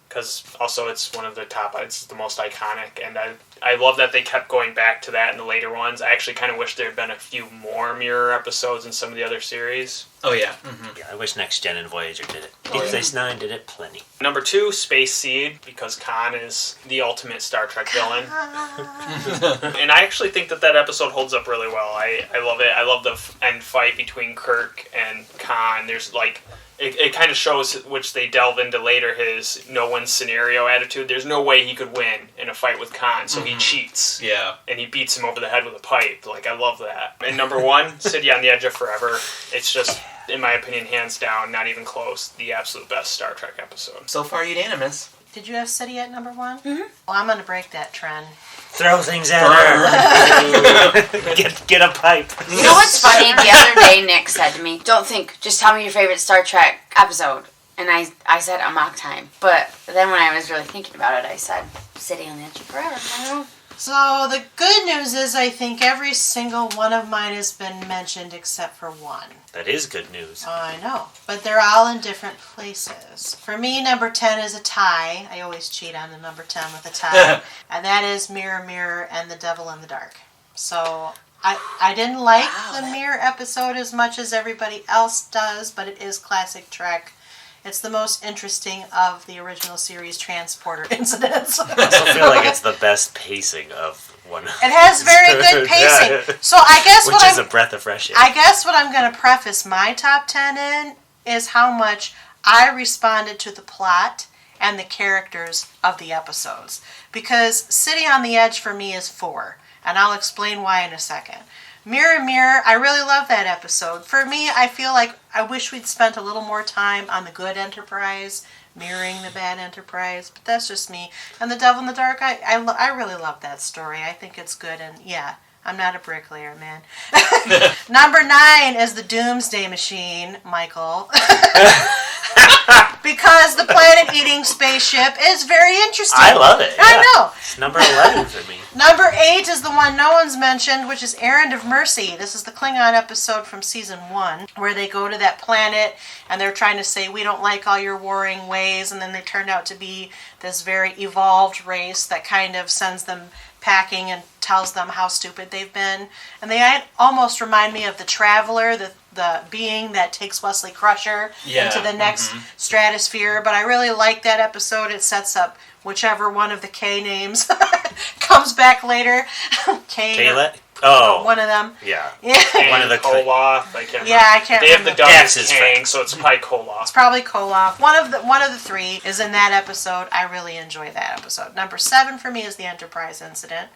because also it's one of the top, it's the most iconic, and I love that they kept going back to that in the later ones. I actually kind of wish there had been a few more Mirror episodes in some of the other series. Oh yeah. Mm-hmm. Yeah, I wish Next Gen and Voyager did it. Deep Space Nine did it plenty. Number 2, Space Seed, because Khan is the ultimate Star Trek villain. And I actually think that episode holds up really well. I love it. I love the end fight between Kirk and Khan. There's like... It kind of shows, which they delve into later, his no-win scenario attitude. There's no way he could win in a fight with Khan, so he cheats. Yeah. And he beats him over the head with a pipe. Like, I love that. And number 1, City on the Edge of Forever. It's just, in my opinion, hands down, not even close, the absolute best Star Trek episode. So far, unanimous. Did you have City at number 1? Mm-hmm. Well, I'm going to break that trend. Throw things at her. Get a pipe. You know what's funny? The other day, Nick said to me, "Don't think, just tell me your favorite Star Trek episode." And I said Amok Time. But then when I was really thinking about it, I said City on the Edge of Forever. I don't know. So the good news is I think every single one of mine has been mentioned except for one. That is good news. I know. But they're all in different places. For me, number 10 is a tie. I always cheat on the number 10 with a tie. And that is Mirror Mirror and The Devil in the Dark. So I didn't like the Mirror episode as much as everybody else does, but it is classic Trek. It's the most interesting of the original series transporter incidents. I also feel like it's the best pacing of one. It has very good pacing. Yeah. So I guess Which is a breath of fresh air. I guess what I'm going to preface my top 10 in is how much I responded to the plot and the characters of the episodes. Because City on the Edge for me is 4. And I'll explain why in a second. Mirror Mirror, I really love that episode. For me, I feel like I wish we'd spent a little more time on the good Enterprise, mirroring the bad Enterprise, but that's just me. And The Devil in the Dark, I really love that story. I think it's good, and yeah, I'm not a bricklayer, man. Number 9 is The Doomsday Machine, Michael. because the planet-eating spaceship is very interesting. I love it. I know. It's number 11 for me. Number 8 is the one no one's mentioned, which is Errand of Mercy. This is the Klingon episode from season 1, where they go to that planet and they're trying to say, we don't like all your warring ways, and then they turned out to be this very evolved race that kind of sends them packing and tells them how stupid they've been. And they almost remind me of the Traveler, the being that takes Wesley Crusher into the next stratosphere. But I really like that episode. It sets up whichever one of the K names comes back later. Kayla? Oh. One of them. Yeah. One of the Koloth. I can't remember. Yeah, I can't They have remember. the Duchess Dax's Kang, friend. so it's probably Koloth. It's probably Koloth. One of the three is in that episode. I really enjoy that episode. Number 7 for me is the Enterprise incident.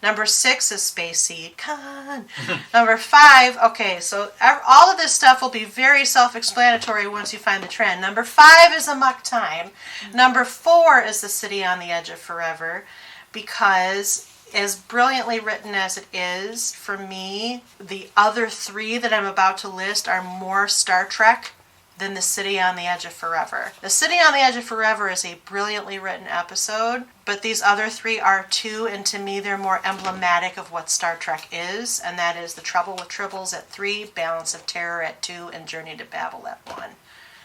Number 6 is Space Seed. Con. Number 5, okay, so all of this stuff will be very self-explanatory once you find the trend. Number 5 is Amok Time. Number 4 is The City on the Edge of Forever, because as brilliantly written as it is, for me, the other 3 that I'm about to list are more Star Trek than The City on the Edge of Forever. The City on the Edge of Forever is a brilliantly written episode, but these other 3 are too, and to me they're more emblematic of what Star Trek is, and that is The Trouble with Tribbles at 3, Balance of Terror at 2, and Journey to Babel at 1.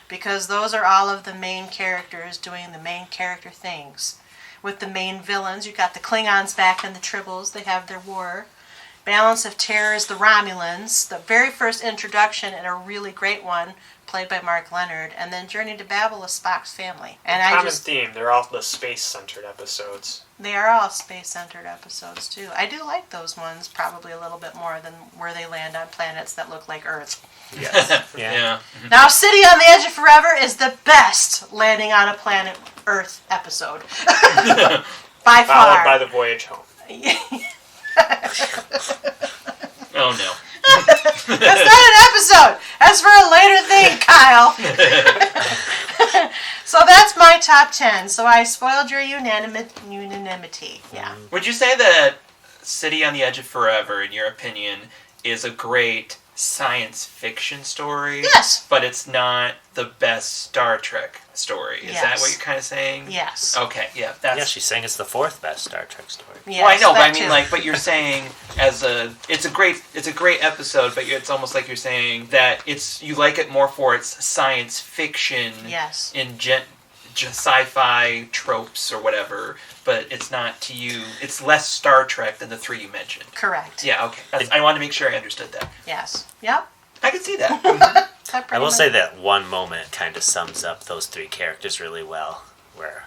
Because those are all of the main characters doing the main character things. With the main villains, you got the Klingons back in the Tribbles, they have their war. Balance of Terror is the Romulans, the very first introduction and a really great one, played by Mark Leonard, and then Journey to Babel is Spock's family. And Common theme, they're all the space-centered episodes. They are all space-centered episodes, too. I do like those ones probably a little bit more than where they land on planets that look like Earth. Yes. Yeah. Now, City on the Edge of Forever is the best landing on a planet Earth episode. By far. Followed by the voyage home. Oh no. That's not an episode. That's for a later thing, Kyle. So that's my top 10. So I spoiled your unanimity. Yeah. Would you say that City on the Edge of Forever, in your opinion, is a great science fiction story? Yes. But it's not the best Star Trek story. Is that Yes. what you're kind of saying? Yes. Okay, yeah. That's... Yeah, she's saying it's the 4th best Star Trek story. Yes, well, I know, but that I mean, too. like, but you're saying it's a great episode, but it's almost like you're saying that you like it more for its science fiction, Yes. in sci-fi tropes or whatever, but it's not to you. It's less Star Trek than the 3 you mentioned. Correct. Yeah, okay. I wanted to make sure I understood that. Yes. Yep. I can see that. I will say that one moment kind of sums up those 3 characters really well, where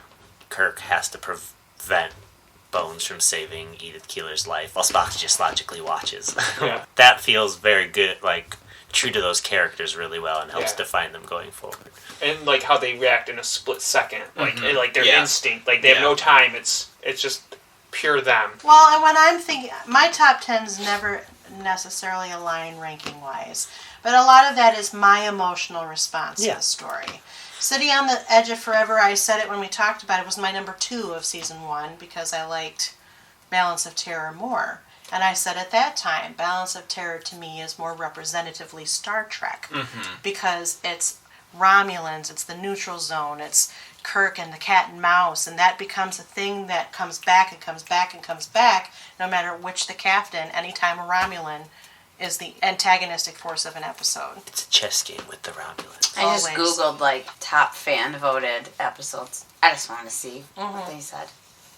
Kirk has to prevent Bones from saving Edith Keeler's life while Spock just logically watches. Yeah. That feels very good, like, true to those characters really well and helps define them going forward. And like how they react in a split second. Like like their instinct. Like they have Yeah. no time. It's just pure them. Well, and when I'm thinking, my top 10s never necessarily align ranking-wise, but a lot of that is my emotional response to the story. City on the Edge of Forever, I said it when we talked about it, was my number 2 of season 1 because I liked Balance of Terror more. And I said at that time, Balance of Terror to me is more representatively Star Trek because it's Romulans, it's the neutral zone, it's Kirk and the cat and mouse, and that becomes a thing that comes back and comes back and comes back no matter which the captain, anytime a Romulan is the antagonistic force of an episode. It's a chess game with the Romulans. I just Always. Googled, like, top fan-voted episodes. I just want to see what they said.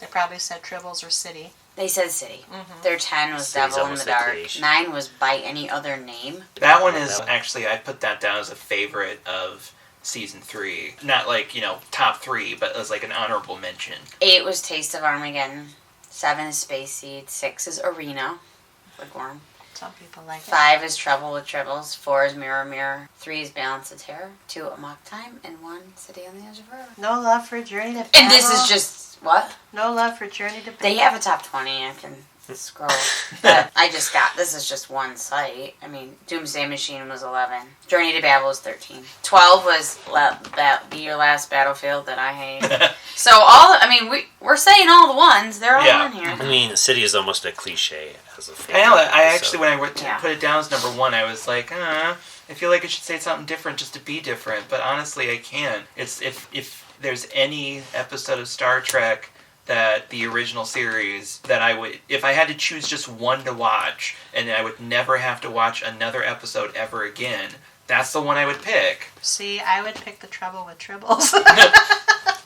They probably said Tribbles or City. They said City. Their 10 was City's Devil in almost the like Dark. creation. 9 was By Any Other Name. That one is actually, I put that down as a favorite of season 3. Not like, top 3, but as like an honorable mention. 8 was Taste of Armageddon. 7 is Space Seed. 6 is Arena. Wigwam. Some people like it. 5 is Trouble with Tribbles. 4 is Mirror Mirror. 3 is Balance of Terror. 2 Amok Time. And 1 City on the Edge of Forever. No love for Journey to Babel. And this is just, what? No love for Journey to Babel. They have a top 20. I can scroll. But this is just one site. I mean, Doomsday Machine was 11. Journey to Babel was 13. 12 was Be Your Last Battlefield that I hate. So we're saying all the ones. They're all in here. I mean, City is almost a cliche as a I favorite. know. I episode. actually, when I put it down as number 1, I was like, I feel like I should say something different just to be different, but honestly, I can't. It's if there's any episode of Star Trek that the original series that I would, if I had to choose just one to watch, and I would never have to watch another episode ever again, that's the one I would pick. See, I would pick The Trouble with Tribbles.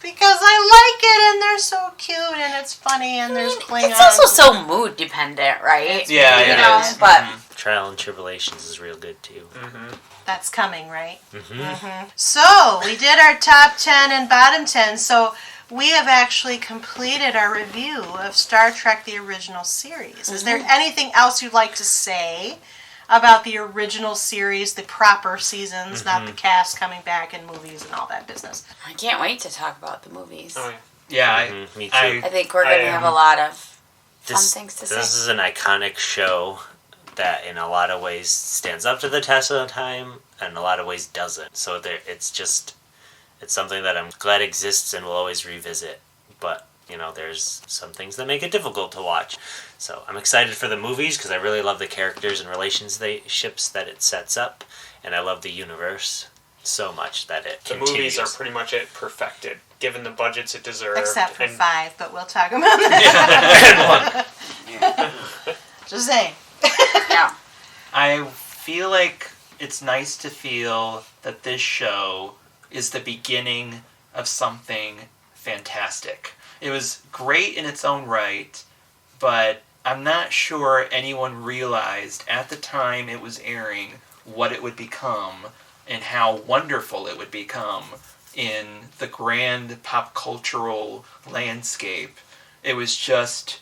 Because I like it, and they're so cute, and it's funny, and there's Klingons. It's also so mood dependent, right? Yeah, you it know, is. But Trial and Tribulations is real good too. That's coming, right? So, we did our top 10 and bottom 10, so we have actually completed our review of Star Trek The Original Series. Is there anything else you'd like to say about the original series, the proper seasons, not the cast coming back in movies and all that business? I can't wait to talk about the movies. Oh, Yeah, Me too. I think we're going to have a lot of fun things to This say. is an iconic show that in a lot of ways stands up to the test of time and in a lot of ways doesn't. So it's something that I'm glad exists and will always revisit. But, there's some things that make it difficult to watch. So I'm excited for the movies because I really love the characters and relationships that it sets up. And I love the universe so much that it The continues. movies are pretty much perfected, given the budgets it deserved. Except for and 5, but we'll talk about that. Just saying. Yeah. I feel like it's nice to feel that this show is the beginning of something fantastic. It was great in its own right, but I'm not sure anyone realized at the time it was airing what it would become and how wonderful it would become in the grand pop cultural landscape. It was just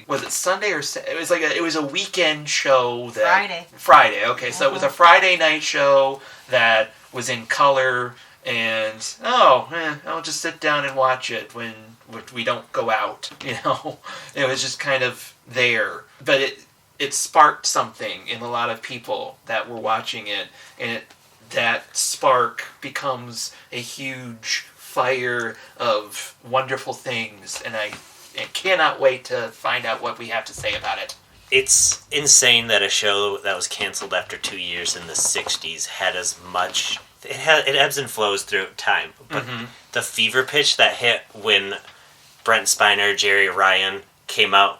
was it Sunday or it was a weekend show that Friday. Okay, so it was a Friday night show that was in color, and I'll just sit down and watch it when we don't go out. It was just kind of there, but it sparked something in a lot of people that were watching it, and that spark becomes a huge fire of wonderful things, and I cannot wait to find out what we have to say about it. It's insane that a show that was canceled after 2 years in the 60s had as much... It ebbs and flows through time, but the fever pitch that hit when Brent Spiner, Jerry Ryan came out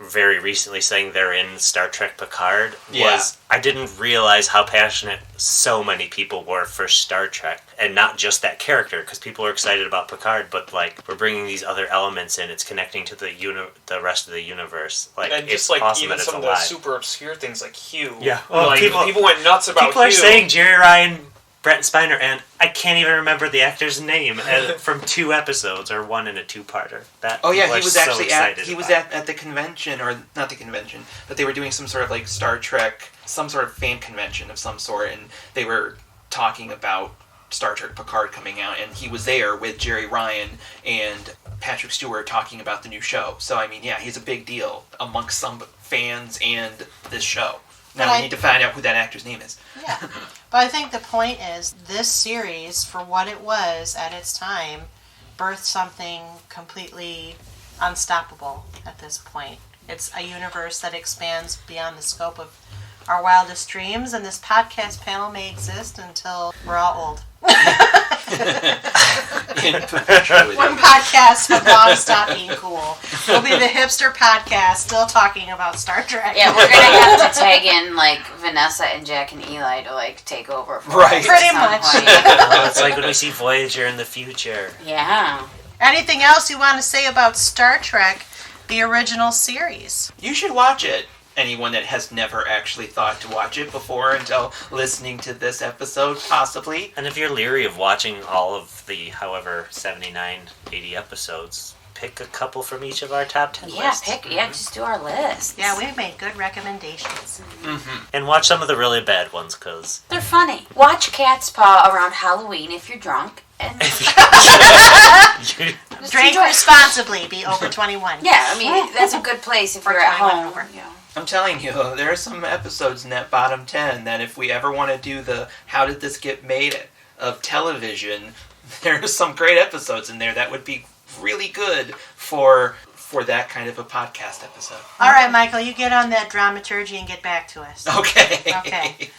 very recently saying they're in Star Trek Picard was... I didn't realize how passionate so many people were for Star Trek, and not just that character, because people are excited about Picard, but we're bringing these other elements in. It's connecting to the rest of the universe. And it's just awesome even that some it's of the alive. super obscure things like Hugh. Yeah. People went nuts about People Hugh. are saying Jerry Ryan, Brent Spiner, and I can't even remember the actor's name from 2 episodes or 1 in a 2-parter. He was actually at the convention, or not the convention, but they were doing some sort of Star Trek, some sort of fan convention of some sort, and they were talking about Star Trek Picard coming out, and he was there with Jerry Ryan and Patrick Stewart talking about the new show. So he's a big deal amongst some fans and this show. Now we need to find out who that actor's name is. Yeah. But I think the point is, this series, for what it was at its time, birthed something completely unstoppable at this point. It's a universe that expands beyond the scope of our wildest dreams, and this podcast panel may exist until we're all old. In perpetuity. When podcasts have long stopped being cool. We'll be the hipster podcast still talking about Star Trek. Yeah, we're going to have to tag in, Vanessa and Jack and Eli to, take over for us at Pretty some much. point. It's like when we see Voyager in the future. Yeah. Anything else you want to say about Star Trek, the original series? You should watch it. Anyone that has never actually thought to watch it before until listening to this episode, possibly. And if you're leery of watching all of the, 79, 80 episodes, pick a couple from each of our top 10 lists. Just do our list. Yeah, we've made good recommendations. And watch some of the really bad ones, because... They're funny. Watch Cat's Paw around Halloween if you're drunk. And Drink responsibly, be over 21. yeah, that's a good place if you're at 21 home. over. I'm telling you, there are some episodes in that bottom 10 that if we ever want to do the how did this get made of television, there are some great episodes in there that would be really good for that kind of a podcast episode. All right, Michael, you get on that dramaturgy and get back to us. Okay. Okay.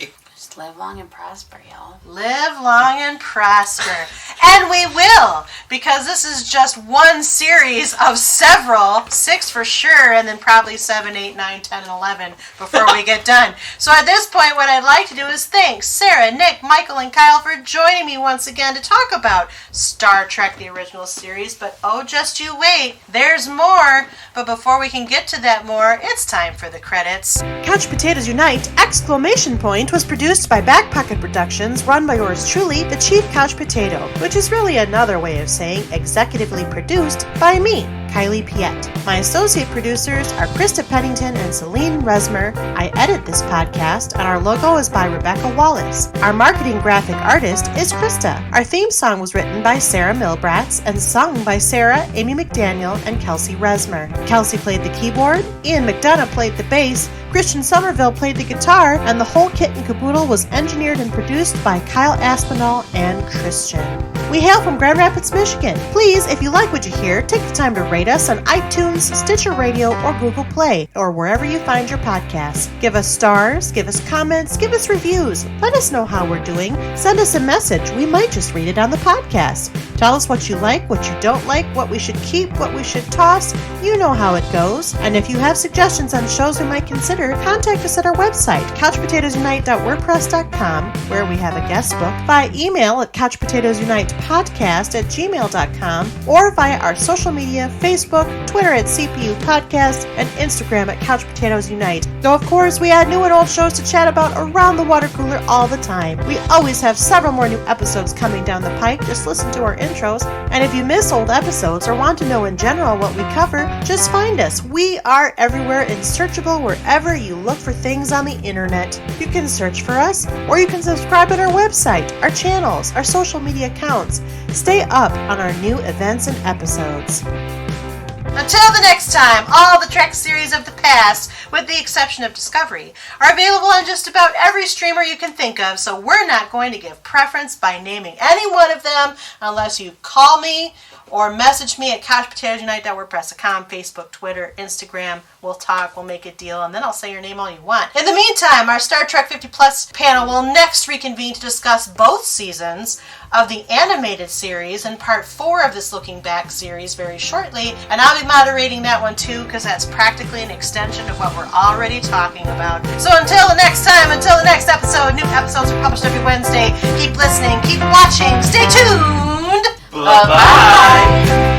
Just live long and prosper, y'all. Live long and prosper. And we will, because this is just one series of several, 6 for sure, and then probably 7, 8, 9, 10, and 11 before we get done. So at this point, what I'd like to do is thank Sarah, Nick, Michael, and Kyle for joining me once again to talk about Star Trek, the original series. But oh, just you wait, there's more. But before we can get to that more, it's time for the credits. Couch Potatoes Unite! Exclamation point was produced by Back Pocket Productions, run by yours truly, the Chief Couch Potato, which is really another way of saying executively produced by me, Kylie Piette. My associate producers are Krista Pennington and Selene Rezmer. I edit this podcast, and our logo is by Rebecca Wallace. Our marketing graphic artist is Krista. Our theme song was written by Sarah Milbratz and sung by Sarah, Amy McDaniel, and Kelsey Rezmer. Kelsey played the keyboard, Ian McDonough played the bass, Christian Somerville played the guitar, and the whole kit and caboodle was engineered and produced by Kyle Aspinall and Christian. We hail from Grand Rapids, Michigan. Please, if you like what you hear, take the time to rate us on iTunes, Stitcher Radio, or Google Play, or wherever you find your podcasts. Give us stars, give us comments, give us reviews. Let us know how we're doing. Send us a message. We might just read it on the podcast. Tell us what you like, what you don't like, what we should keep, what we should toss. You know how it goes. And if you have suggestions on shows we might consider, contact us at our website, couchpotatoesunite.wordpress.com, where we have a guest book, via email at couchpotatoesunitepodcast@gmail.com, or via our social media, Facebook, Twitter at CPU Podcast, and Instagram at Couch Potatoes Unite. Though, of course, we add new and old shows to chat about around the water cooler all the time. We always have several more new episodes coming down the pike. Just listen to our intros, and if you miss old episodes or want to know in general what we cover, just find us. We are everywhere and searchable wherever you look for things on the internet. You can search for us, or you can subscribe at our website, our channels, our social media accounts. Stay up on our new events and episodes. Until the next time, all the Trek series of the past, with the exception of Discovery, are available on just about every streamer you can think of, so we're not going to give preference by naming any one of them unless you call me or message me at couchpotatoesunite.wordpress.com, Facebook, Twitter, Instagram. We'll talk, we'll make a deal, and then I'll say your name all you want. In the meantime, our Star Trek 50 Plus panel will next reconvene to discuss both seasons of the animated series and part 4 of this Looking Back series very shortly, and I'll be moderating that one too, because that's practically an extension of what we're already talking about. So until the next time, until the next episode, new episodes are published every Wednesday. Keep listening, keep watching, stay tuned! Bye-bye!